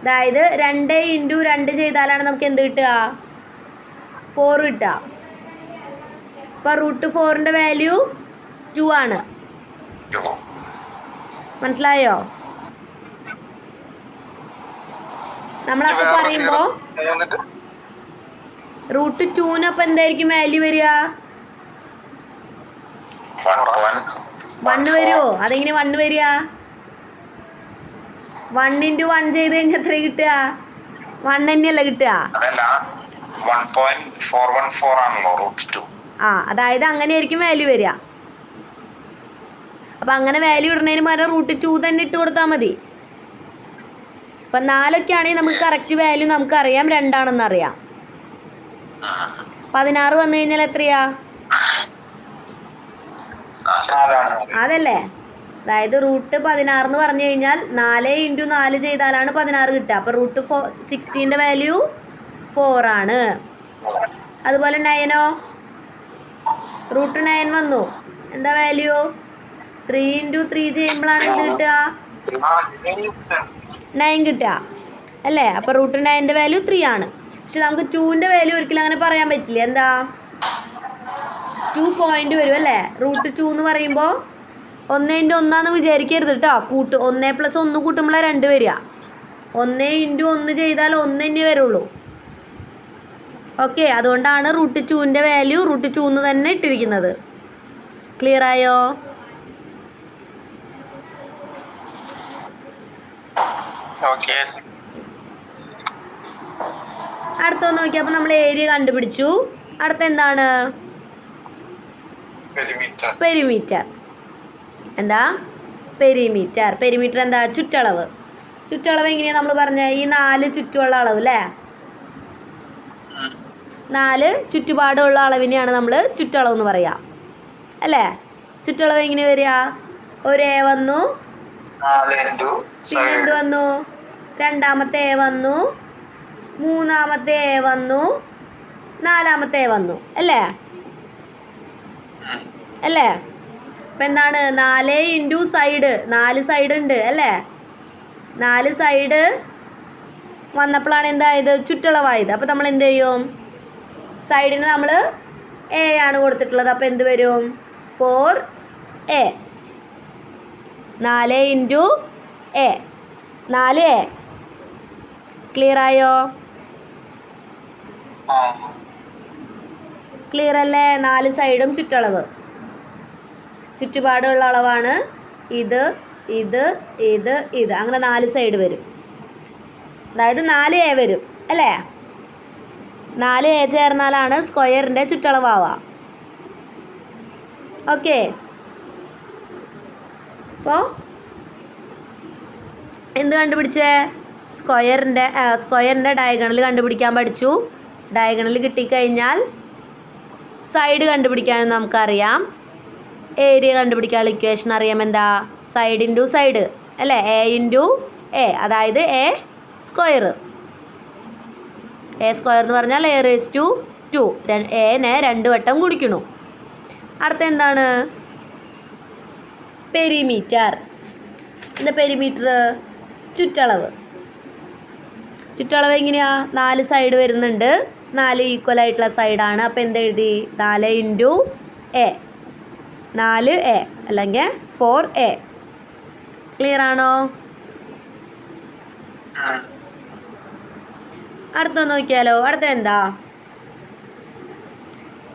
[SPEAKER 1] അതായത് 2 × 2 ചെയ്താലാണ് നമുക്ക് എന്ത് കിട്ടുക? 4 കിട്ടുക. അപ്പോൾ √4ൻ്റെ വാല്യൂ 2 ആണ്. മനസ്സിലായോ? നമ്മളപ്പോൾ പറയുമ്പോൾ √2-നപ്പം എന്തായിരിക്കും വാല്യൂ വരിക? 1 വരുമോ? അതെങ്ങനെ 1 വരിക? 1 × 1 ചെയ്ത് കഴിഞ്ഞാൽ എത്ര കിട്ടുക? 1 തന്നെയല്ല കിട്ടുക. അതായത് അങ്ങനെയായിരിക്കും വാല്യൂ വരിക. അപ്പം അങ്ങനെ വാല്യൂ ഇടുന്നതിന് പകരം √2 തന്നെ ഇട്ട് കൊടുത്താൽ മതി. അപ്പം 4 ആണെങ്കിൽ നമുക്ക് കറക്റ്റ് വാല്യൂ നമുക്കറിയാം, 2 ആണെന്ന് അറിയാം. 16 വന്നു കഴിഞ്ഞാൽ എത്രയാ? അതല്ലേ, അതായത് √16 എന്ന് പറഞ്ഞു കഴിഞ്ഞാൽ 4 × 4 ചെയ്താലാണ് 16 കിട്ടുക. അപ്പോൾ √16ൻ്റെ വാല്യൂ 4 ആണ്. അതുപോലെ 9ഓ? √9 വന്നു, എന്താ വാല്യൂ? 3 × 3 ചെയ്യുമ്പോഴാണ് എന്ത് കിട്ടുക? 9 കിട്ടുക അല്ലേ? അപ്പോൾ √9ൻ്റെ വാല്യൂ 3 ആണ്. പക്ഷെ നമുക്ക് 2ൻ്റെ വാല്യൂ ഒരിക്കലും അങ്ങനെ പറയാൻ പറ്റില്ല. എന്താ? 2 പോയിന്റ് വരും അല്ലേ? √2 എന്ന് പറയുമ്പോൾ 1 × 1 വിചാരിക്കരുത് കേട്ടോ. 1 + 1 കൂട്ടുമ്പോഴാണ് 2 വരിക. 1 × 1 ചെയ്താൽ 1 തന്നെ വരുള്ളൂ. ഓക്കെ, അതുകൊണ്ടാണ് √2ൻ്റെ വാല്യൂ √2 എന്ന് തന്നെ ഇട്ടിരിക്കുന്നത്. ക്ലിയർ ആയോ? അടുത്തൊന്ന് നോക്കി. അപ്പോൾ നമ്മൾ ഏരിയ കണ്ടുപിടിച്ചു. അടുത്ത എന്താണ്? പെരിമീറ്റർ. എന്താ? പെരിമീറ്റർ. പെരിമീറ്റർ എന്താ? ചുറ്റളവ്. ചുറ്റളവ് എങ്ങനെയാണ് നമ്മൾ പറഞ്ഞ? ഈ 4 ചുറ്റുമുള്ള അളവ് അല്ലേ? 4 ചുറ്റുപാടുള്ള അളവിനെയാണ് നമ്മൾ ചുറ്റളവ് എന്ന് പറയുക അല്ലേ? ചുറ്റളവ് എങ്ങനെ വരിക? ഒരു A വന്നു, പിന്നെന്ത് വന്നു? രണ്ടാമത്തെ A വന്നു, മൂന്നാമത്തെ A വന്നു, നാലാമത്തെ A വന്നു അല്ലേ? അല്ലേ? അപ്പം എന്താണ്? 4 × സൈഡ്, 4 സൈഡ് ഉണ്ട് അല്ലേ? 4 സൈഡ് വന്നപ്പോഴാണ് എന്തായത്? ചുറ്റളവായത്. അപ്പോൾ നമ്മൾ എന്ത് ചെയ്യും? സൈഡിന് നമ്മൾ A ആണ് കൊടുത്തിട്ടുള്ളത്. അപ്പോൾ എന്ത് വരും? 4A. 4 × A, 4A. ക്ലിയർ ആയോ? ക്ലിയർ അല്ലേ? 4 സൈഡും ചുറ്റളവ്, ചുറ്റുപാടുള്ള അളവാണ് ഇത്, ഇത്, ഇത്, ഇത്, അങ്ങനെ 4 സൈഡ് വരും. അതായത് 4A വരും അല്ലേ? 4A ചേർന്നാലാണ് സ്ക്വയറിൻ്റെ ചുറ്റളവാവുക. ഓക്കെ. അപ്പോൾ എന്ത് കണ്ടുപിടിച്ചേ? സ്ക്വയറിൻ്റെ ഡയഗണൽ കണ്ടുപിടിക്കാൻ പഠിച്ചു. ഡയഗണൽ കിട്ടിക്കഴിഞ്ഞാൽ സൈഡ് കണ്ടുപിടിക്കാനും നമുക്കറിയാം. ഏരിയ കണ്ടുപിടിക്കാനുള്ള ഇക്വേഷൻ അറിയാം. എന്താ? സൈഡ് × സൈഡ് അല്ലേ? A × A, അതായത് A². എ സ്ക്വയർ എന്ന് പറഞ്ഞാൽ എ റേസ് ടു 2. എനെ 2 വട്ടം ഗുണിക്കണു. അടുത്ത എന്താണ്? പെരിമീറ്റർ. എന്താ പെരിമീറ്റർ? ചുറ്റളവ്. ചുറ്റളവ് എങ്ങനെയാ? 4 സൈഡ് വരുന്നുണ്ട്, 4 ഈക്വൽ ആയിട്ടുള്ള സൈഡാണ്. അപ്പോൾ എന്ത് എഴുതി? 4 ഇൻറ്റു എ, 4A അല്ലെങ്കിൽ 4A. ക്ലിയർ ആണോ? അടുത്ത നോക്കിയാലോ. അടുത്ത എന്താ?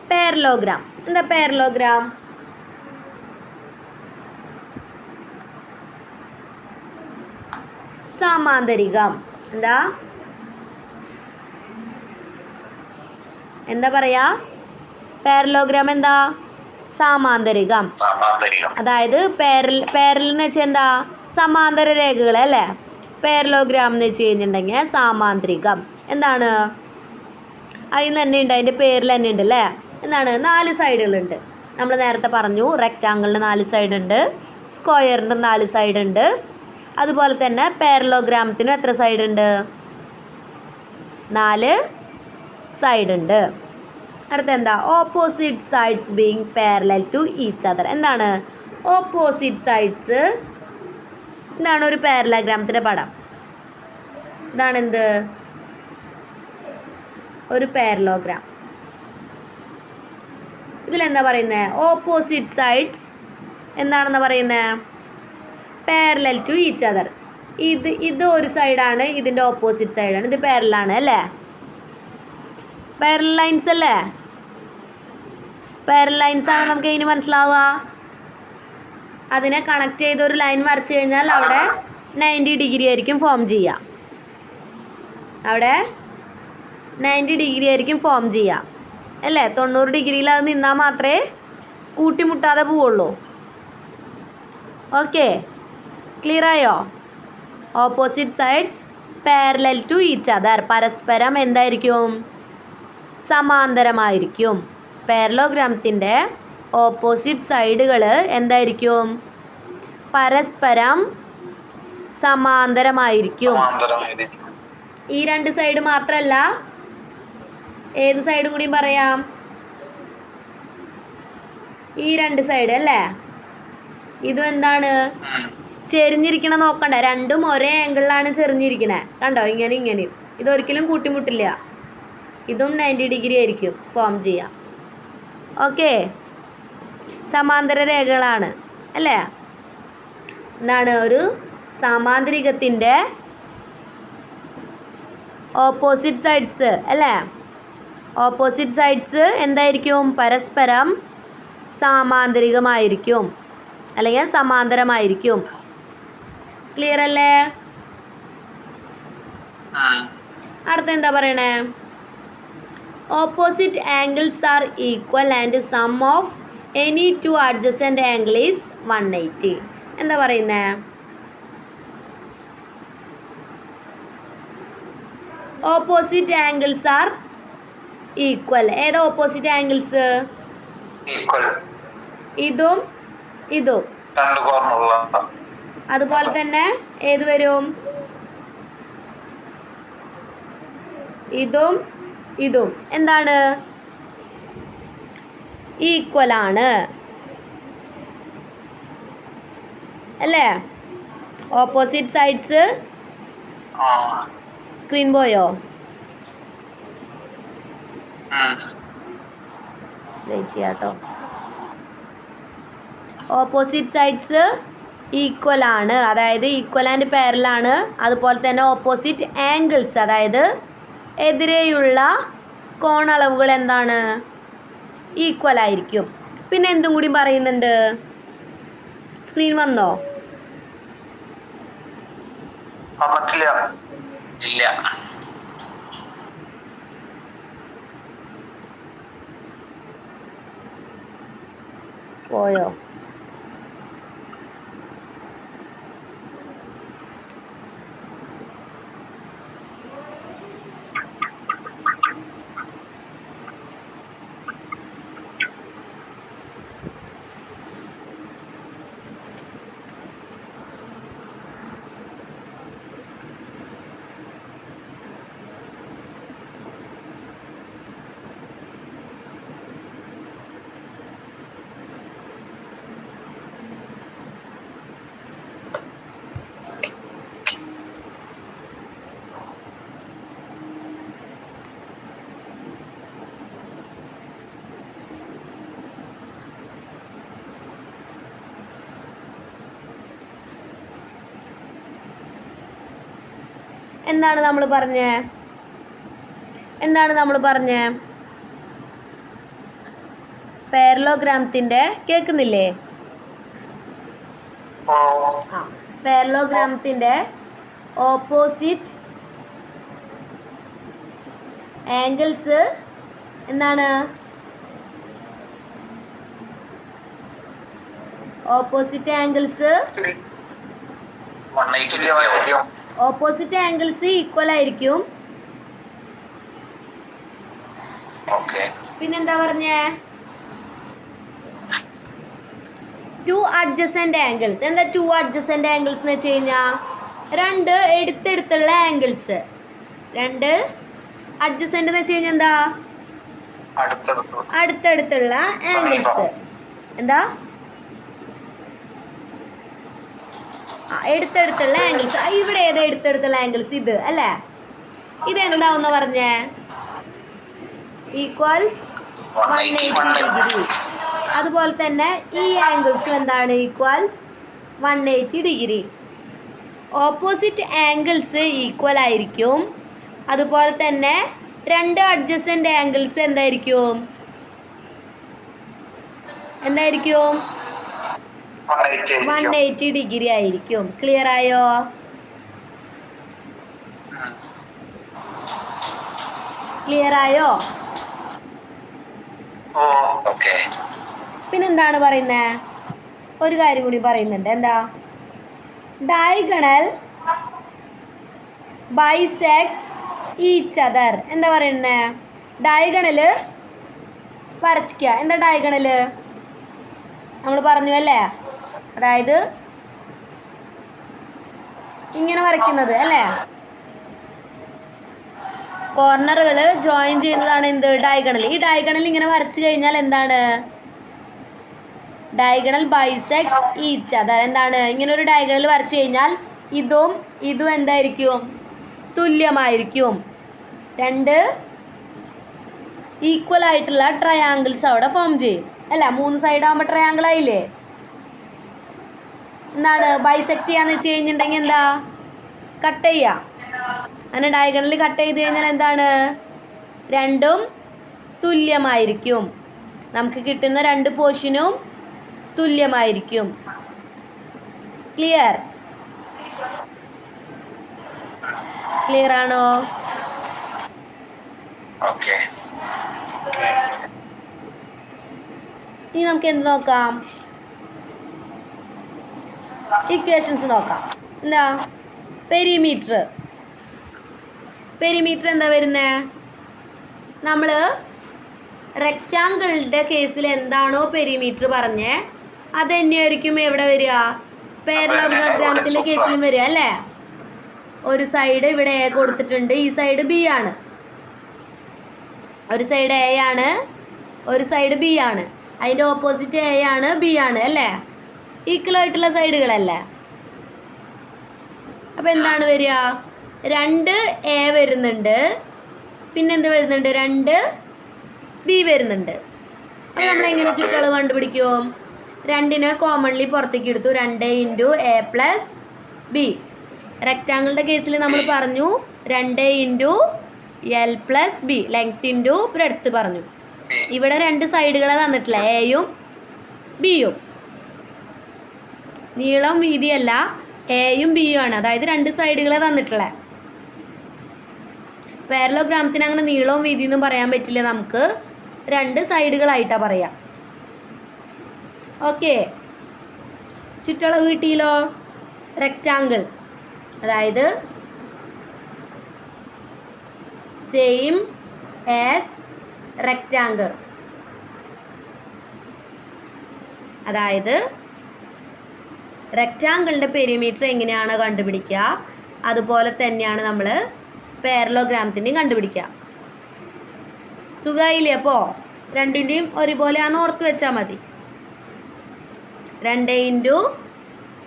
[SPEAKER 1] പാരലോഗ്രാം. എന്താ പാരലോഗ്രാം? സമാന്തരികം. എന്താ പറയാ? പാരലോഗ്രാം എന്താ? സമാന്തരികം. അതായത് പാരൽ എന്ന് വെച്ചാൽ എന്താ? സമാന്തര രേഖകൾ അല്ലേ? പാരലോഗ്രാം എന്ന് വെച്ച് കഴിഞ്ഞിട്ടുണ്ടെങ്കിൽ സാമാന്തരികം. എന്താണ്? അതിൽ തന്നെ ഉണ്ട്, അതിൻ്റെ പേരിൽ തന്നെ ഉണ്ട് അല്ലേ? എന്താണ്? 4 സൈഡുകളുണ്ട്. നമ്മൾ നേരത്തെ പറഞ്ഞു റെക്റ്റാങ്കിളിന് 4 സൈഡ് ഉണ്ട്, സ്ക്വയറിന് 4 സൈഡ് ഉണ്ട്. അതുപോലെ തന്നെ പാരലോഗ്രാമത്തിനും എത്ര സൈഡ് ഉണ്ട്? 4 സൈഡ് ഉണ്ട്. അടുത്ത എന്താ? Opposite sides being parallel to each other. എന്താണ് ഓപ്പോസിറ്റ് സൈഡ്സ്? ഇതാണ് ഒരു പാരലോഗ്രാമത്തിൻ്റെ പടം. ഇതാണ് എന്ത്? ഒരു പാരലോഗ്രാം. ഇതിലെന്താ പറയുന്നത്? ഓപ്പോസിറ്റ് സൈഡ്സ് എന്താണെന്ന് പറയുന്നത്? Parallel to each other. ഇത് ഒരു സൈഡാണ്, ഇതിൻ്റെ ഓപ്പോസിറ്റ് സൈഡാണ്. ഇത് പാരലാണ് അല്ലേ? പാരലൽ ലൈൻസ് അല്ലേ? പാരലൽ ലൈൻസ് ആണ് നമുക്ക് ഇനി മനസ്സിലാവുക. അതിനെ കണക്ട് ചെയ്ത ഒരു ലൈൻ വരച്ചു കഴിഞ്ഞാൽ അവിടെ 90 ഡിഗ്രി ആയിരിക്കും ഫോം ചെയ്യുക. അവിടെ 90 ഡിഗ്രി ആയിരിക്കും ഫോം ചെയ്യുക അല്ലേ? 90 ഡിഗ്രിയിൽ അത് നിന്നാൽ മാത്രമേ കൂട്ടിമുട്ടാതെ പോവുള്ളൂ. ഓക്കെ, ക്ലിയർ ആയോ? Opposite sides parallel to each other. പരസ്പരം എന്തായിരിക്കും? സമാന്തരമായിരിക്കും. പാരലോഗ്രാമത്തിൻ്റെ ഓപ്പോസിറ്റ് സൈഡുകൾ എന്തായിരിക്കും? പരസ്പരം സമാന്തരമായിരിക്കും. ഈ 2 സൈഡ് മാത്രമല്ല, ഏത് സൈഡും കൂടിയും പറയാം. ഈ 2 സൈഡ് അല്ലേ? ഇതും എന്താണ്? ചെരിഞ്ഞിരിക്കണ നോക്കണ്ട, രണ്ടും ഒരേ ആംഗിളിലാണ് ചെരിഞ്ഞിരിക്കണേ. കണ്ടോ? ഇങ്ങനെയും. ഇതൊരിക്കലും കൂട്ടിമുട്ടില്ല. ഇതും 90 ഡിഗ്രി ആയിരിക്കും ഫോം ചെയ്യാം. ഓക്കെ, സമാന്തര രേഖകളാണ് അല്ലേ? എന്താണ്? ഒരു സമാന്തരികത്തിൻ്റെ ഓപ്പോസിറ്റ് സൈഡ്സ് അല്ലേ? ഓപ്പോസിറ്റ് സൈഡ്സ് എന്തായിരിക്കും? പരസ്പരം സാമാന്തരികമായിരിക്കും അല്ലെങ്കിൽ സമാന്തരമായിരിക്കും. ക്ലിയർ അല്ലേ? അടുത്ത എന്താ പറയണേ? Opposite angles are equal and sum of any 2 adjacent angle is 180. എന്താ പറയുന്നേ? Opposite angles are equal. ഏതാ ഓപ്പോസിറ്റ് ആംഗിൾസ്? ഇതും ഇതും. അതുപോലെ തന്നെ ഏത് വരും? ഇതും ഇതും എന്താണ്? ഈക്വൽ ആണ് അല്ലേ? Opposite sides. സ്ക്രീൻ പോയോ? വെയിറ്റ് ചെയ്യാട്ടോ. ഓപ്പോസിറ്റ് സൈഡ്സ് ഈക്വൽ ആണ്, അതായത് ഈക്വൽ ആൻഡ് പാരലാണ്. അതുപോലെ തന്നെ ഓപ്പോസിറ്റ് ആംഗിൾസ്, അതായത് എതിരെയുള്ള കോണളവുകൾ എന്താണ്? ഈക്വൽ ആയിരിക്കും. പിന്നെ എന്തും കൂടി പറയുന്നുണ്ട്. സ്ക്രീൻ വന്നോ?
[SPEAKER 2] ഇല്ല.
[SPEAKER 1] പോയോ? എന്താണ് നമ്മൾ പറഞ്ഞേ പാരലോഗ്രാമത്തിൻ്റെ കേൾക്കുന്നില്ലേ? പാരലോഗ്രാമത്തിൻ്റെ ഓപ്പോസിറ്റ് ആംഗിൾസ് എന്താണ്? ഓപ്പോസിറ്റ് ആംഗിൾസ് ഈക്വൽ ആയിരിക്കും. പിന്നെന്താ പറഞ്ഞേ? Two adjacent angles. എന്താ ടു അഡ്ജസൻ്റ് ആംഗിൾസ് എന്ന് വെച്ച് കഴിഞ്ഞാൽ രണ്ട് എടുത്തെടുത്തുള്ള ആംഗിൾസ്. രണ്ട് അഡ്ജസൻ്റ് എന്ന് വെച്ച് കഴിഞ്ഞാൽ എന്താ? അടുത്തടുത്തുള്ള ആംഗിൾസ്. എന്താ? എടുത്തെടുത്തുള്ള ആംഗിൾസ്. ഇവിടെ ഏതാ എടുത്തെടുത്തുള്ള ആംഗിൾസ്? ഇത് അല്ലേ? ഇതെന്താവെന്ന് പറഞ്ഞേ? Equals 180 degree. അതുപോലെ തന്നെ ഈ ആംഗിൾസും എന്താണ്? Equals 180 degree. Opposite angles equal ആയിരിക്കും. അതുപോലെ തന്നെ രണ്ട് അഡ്ജസൻ്റ് ആംഗിൾസ് എന്തായിരിക്കും? 180 ഡിഗ്രി ആയിരിക്കും. ക്ലിയർ ആയോ? പിന്നെന്താണ് പറയുന്നത്? ഒരു കാര്യം കൂടി പറയുന്നുണ്ട്. എന്താ? Diagonal bisects each other. എന്താ പറയുന്നത്? ഡയഗണൽ വരച്ചിക്കുക. എന്താ ഡയഗണൽ? നമ്മൾ പറഞ്ഞു അല്ലേ? അതായത് ഇങ്ങനെ വരയ്ക്കുന്നത് അല്ലേ? കോർണറുകൾ ജോയിൻ ചെയ്യുന്നതാണ് എന്ത്? ഡയഗണൽ. ഈ ഡയഗണൽ ഇങ്ങനെ വരച്ചു കഴിഞ്ഞാൽ എന്താണ്? Diagonal bisects each other. എന്താണ്? ഇങ്ങനെ ഒരു ഡയഗണൽ വരച്ചു കഴിഞ്ഞാൽ ഇതും എന്തായിരിക്കും? തുല്യമായിരിക്കും. രണ്ട് ഈക്വൽ ആയിട്ടുള്ള ട്രയാങ്കിൾസ് അവിടെ ഫോം ചെയ്യും അല്ല? 3 സൈഡ് ആകുമ്പോൾ ട്രയാങ്കിൾ ആയില്ലേ? എന്താണ്? ബൈസെക്ട് ചെയ്യാന്ന് വെച്ച് കഴിഞ്ഞിട്ടുണ്ടെങ്കിൽ എന്താ? കട്ട് ചെയ്യുക. അങ്ങനെ ഡയഗണൽ കട്ട് ചെയ്ത് കഴിഞ്ഞാൽ എന്താണ്? രണ്ടും തുല്യമായിരിക്കും. നമുക്ക് കിട്ടുന്ന രണ്ട് പോർഷനും തുല്യമായിരിക്കും. ക്ലിയർ ആണോ? ഇനി നമുക്ക് എന്ത് നോക്കാം? ഇക്വേഷൻസ് നോക്കാം. എന്താ? പെരിമീറ്റർ എന്താ വരുന്നത്? നമ്മൾ റെക്റ്റാങ്കിളിൻ്റെ കേസിൽ എന്താണോ പെരിമീറ്റർ പറഞ്ഞേ അത് തന്നെയായിരിക്കും എവിടെ വരിക? പാരലോഗ്രാമത്തിൻ്റെ കേസിലും വരിക അല്ലേ? ഒരു സൈഡ് ഇവിടെ എ കൊടുത്തിട്ടുണ്ട്, ഈ സൈഡ് ബി ആണ്. ഒരു സൈഡ് എ ആണ്, ഒരു സൈഡ് ബി ആണ്. അതിൻ്റെ ഓപ്പോസിറ്റ് എ ആണ്, ബി ആണ് അല്ലേ? ഈക്വൽ ആയിട്ടുള്ള സൈഡുകളല്ലേ? അപ്പോൾ എന്താണ് വരിക? 2 എ വരുന്നുണ്ട്, പിന്നെന്ത് വരുന്നുണ്ട്? 2 ബി വരുന്നുണ്ട്. അപ്പോൾ നമ്മളെങ്ങനെ ചുറ്റളവ് കണ്ടുപിടിക്കും? 2നെ കോമൺലി പുറത്തേക്ക് എടുത്തു. 2 × എ പ്ലസ് ബി. റെക്റ്റാങ്കിളിൻ്റെ കേസിൽ നമ്മൾ പറഞ്ഞു 2 × L plus B, length into breadth പറഞ്ഞു. ഇവിടെ 2 സൈഡുകളെ തന്നിട്ടില്ല, എയും ബിയും. നീളം വീതിയല്ല, എയും ബിയും ആണ്. അതായത് 2 സൈഡുകളെ തന്നിട്ടുള്ള. പാരലോഗ്രാമത്തിന് അങ്ങനെ നീളവും വീതിയൊന്നും പറയാൻ പറ്റില്ല. നമുക്ക് 2 സൈഡുകളായിട്ടാണ് പറയാം. ഓക്കെ, ചുറ്റളവ് കിട്ടിയല്ലോ. റെക്റ്റാങ്കിൾ അതായത് സെയിം ആസ് റെക്റ്റാങ്കിൾ. അതായത് റെക്റ്റാങ്കിളിൻ്റെ പെരിമീറ്റർ എങ്ങനെയാണ് കണ്ടുപിടിക്കുക അതുപോലെ തന്നെയാണ് നമ്മൾ പാരലോഗ്രാമത്തിൻ്റെയും കണ്ടുപിടിക്കുക. സുഖമായില്ലേ? അപ്പോൾ രണ്ടിൻ്റെയും ഒരുപോലെയാണെന്ന് ഓർത്ത് വെച്ചാൽ മതി. 2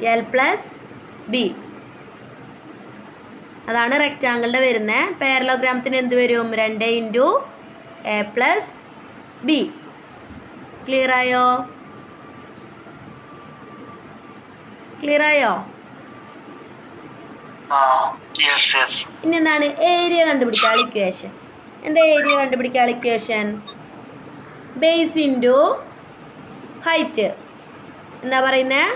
[SPEAKER 1] × എൽ പ്ലസ് ബി അതാണ് റെക്റ്റാങ്കിളിൻ്റെ വരുന്നത്. പാരലോഗ്രാമത്തിന് എന്ത് വരും? 2 × എ പ്ലസ് ബി. ക്ലിയർ ആയോ? ഇനി എന്താണ് ഏരിയ കണ്ടുപിടിക്കാനുള്ള ഇക്വേഷൻ? എന്താ ഏരിയ കണ്ടുപിടിക്കാനുള്ള ഇക്വേഷൻ? Base into height. എന്താ പറയുന്നത്?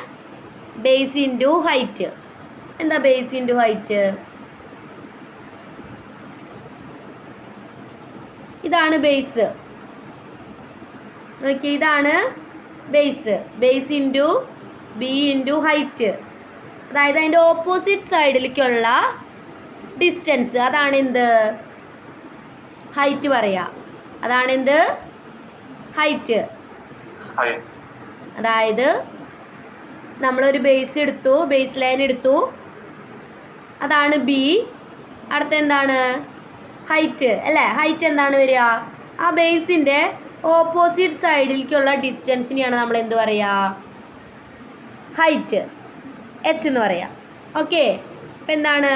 [SPEAKER 1] Base into height. എന്താ ബേസ് ഇൻറ്റു ഹൈറ്റ്? ഇതാണ് ബേസ്. ഓക്കെ, ഇതാണ് base. Base into B into height. അതായത് അതിൻ്റെ ഓപ്പോസിറ്റ് സൈഡിലേക്കുള്ള ഡിസ്റ്റൻസ്, അതാണ് എന്ത്? ഹൈറ്റ് പറയാം. അതാണ് എന്ത്? ഹൈറ്റ്. അതായത് നമ്മളൊരു ബേസ് എടുത്തു, ബേസ് ലൈൻ എടുത്തു, അതാണ് ബി. അടുത്ത എന്താണ്? ഹൈറ്റ് അല്ലേ? ഹൈറ്റ് എന്താണ് വരിക? ആ ബേസിൻ്റെ ഓപ്പോസിറ്റ് സൈഡിലേക്കുള്ള ഡിസ്റ്റൻസിനെയാണ് നമ്മൾ എന്ത് പറയുക? ഹൈറ്റ്, എച്ച് എന്ന് പറയാം. ഓക്കെ, അപ്പം എന്താണ്?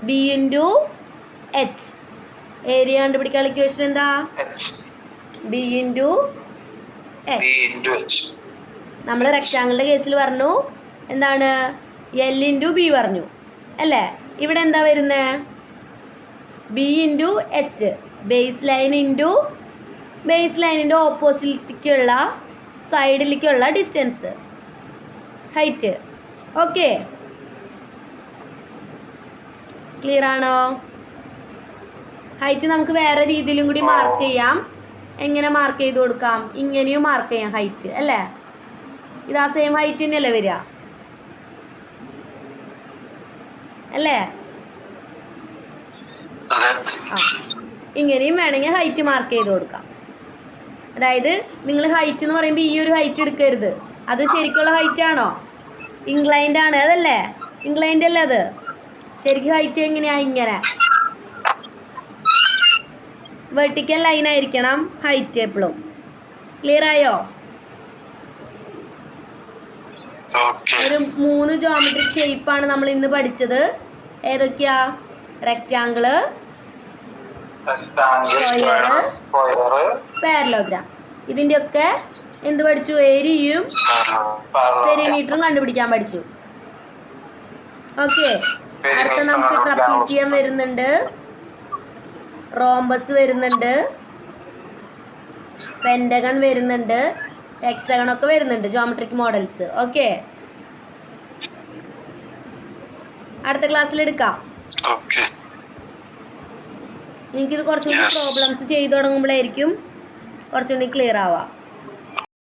[SPEAKER 1] B into H. ഏരിയ കണ്ടുപിടിക്കാനുള്ള ഇക്വേഷൻ എന്താ? B into H. നമ്മൾ റെക്റ്റാങ്കിളിൻ്റെ കേസിൽ പറഞ്ഞു എന്താണ്? എൽ ഇൻറ്റു ബി പറഞ്ഞു അല്ലേ? ഇവിടെ എന്താ വരുന്നത്? B into H. Base line into base ലൈനിൻ്റെ ഓപ്പോസിറ്റിലേക്കുള്ള സൈഡിലേക്കുള്ള ഡിസ്റ്റൻസ്, ഹൈറ്റ്. ഓക്കെ, ക്ലിയർ ആണോ? ഹൈറ്റ് നമുക്ക് വേറെ രീതിയിലും കൂടി മാർക്ക് ചെയ്യാം. എങ്ങനെ മാർക്ക് ചെയ്ത് കൊടുക്കാം? ഇങ്ങനെയും മാർക്ക് ചെയ്യാം ഹൈറ്റ് അല്ലേ? ഇതാ സെയിം ഹൈറ്റ് തന്നെയല്ലേ വരിക അല്ലേ? ഇങ്ങനെയും വേണമെങ്കിൽ ഹൈറ്റ് മാർക്ക് ചെയ്ത് കൊടുക്കാം. അതായത് നിങ്ങൾ ഹൈറ്റ് എന്ന് പറയുമ്പോൾ ഈ ഒരു ഹൈറ്റ് എടുക്കരുത്. അത് ശരിക്കുള്ള ഹൈറ്റ് ആണോ? ഇൻക്ലൈൻഡ് ആണ്, അതല്ലേ? ഇൻക്ലൈൻഡ് അല്ലേ അത്? ശരിക്കും ഹൈറ്റ് എങ്ങനെയാ? ഇങ്ങനെ വെർട്ടിക്കൽ ലൈൻ ആയിരിക്കണം ഹൈറ്റ് എപ്പോഴും. ക്ലിയർ ആയോ? ഒരു 3 ജോമെട്രിക് ഷേപ്പാണ് നമ്മൾ ഇന്ന് പഠിച്ചത്. ഏതൊക്കെയാ? Rectangle, square, parallelogram. ഇതിൻ്റെയൊക്കെ എന്ത് പഠിച്ചു? ഏരിയയും പെരിമീറ്ററും കണ്ടുപിടിക്കാൻ പഠിച്ചു. ഓക്കെ, അടുത്ത നമുക്ക് ട്രപ്പീസിയം വരുന്നുണ്ട്, റോംബസ് വരുന്നുണ്ട്, പെൻഡഗൺ വരുന്നുണ്ട്, ഹെക്സഗൺ ഒക്കെ വരുന്നുണ്ട്, ജോമെട്രിക് മോഡൽസ്. ഓക്കെ, അടുത്ത ക്ലാസ്സിൽ എടുക്കാം. നിങ്ങൾക്കിത് കുറച്ചുകൂടി പ്രോബ്ലംസ് ചെയ്തു തുടങ്ങുമ്പോഴായിരിക്കും കുറച്ചുകൂടി ക്ലിയർ ആവാം.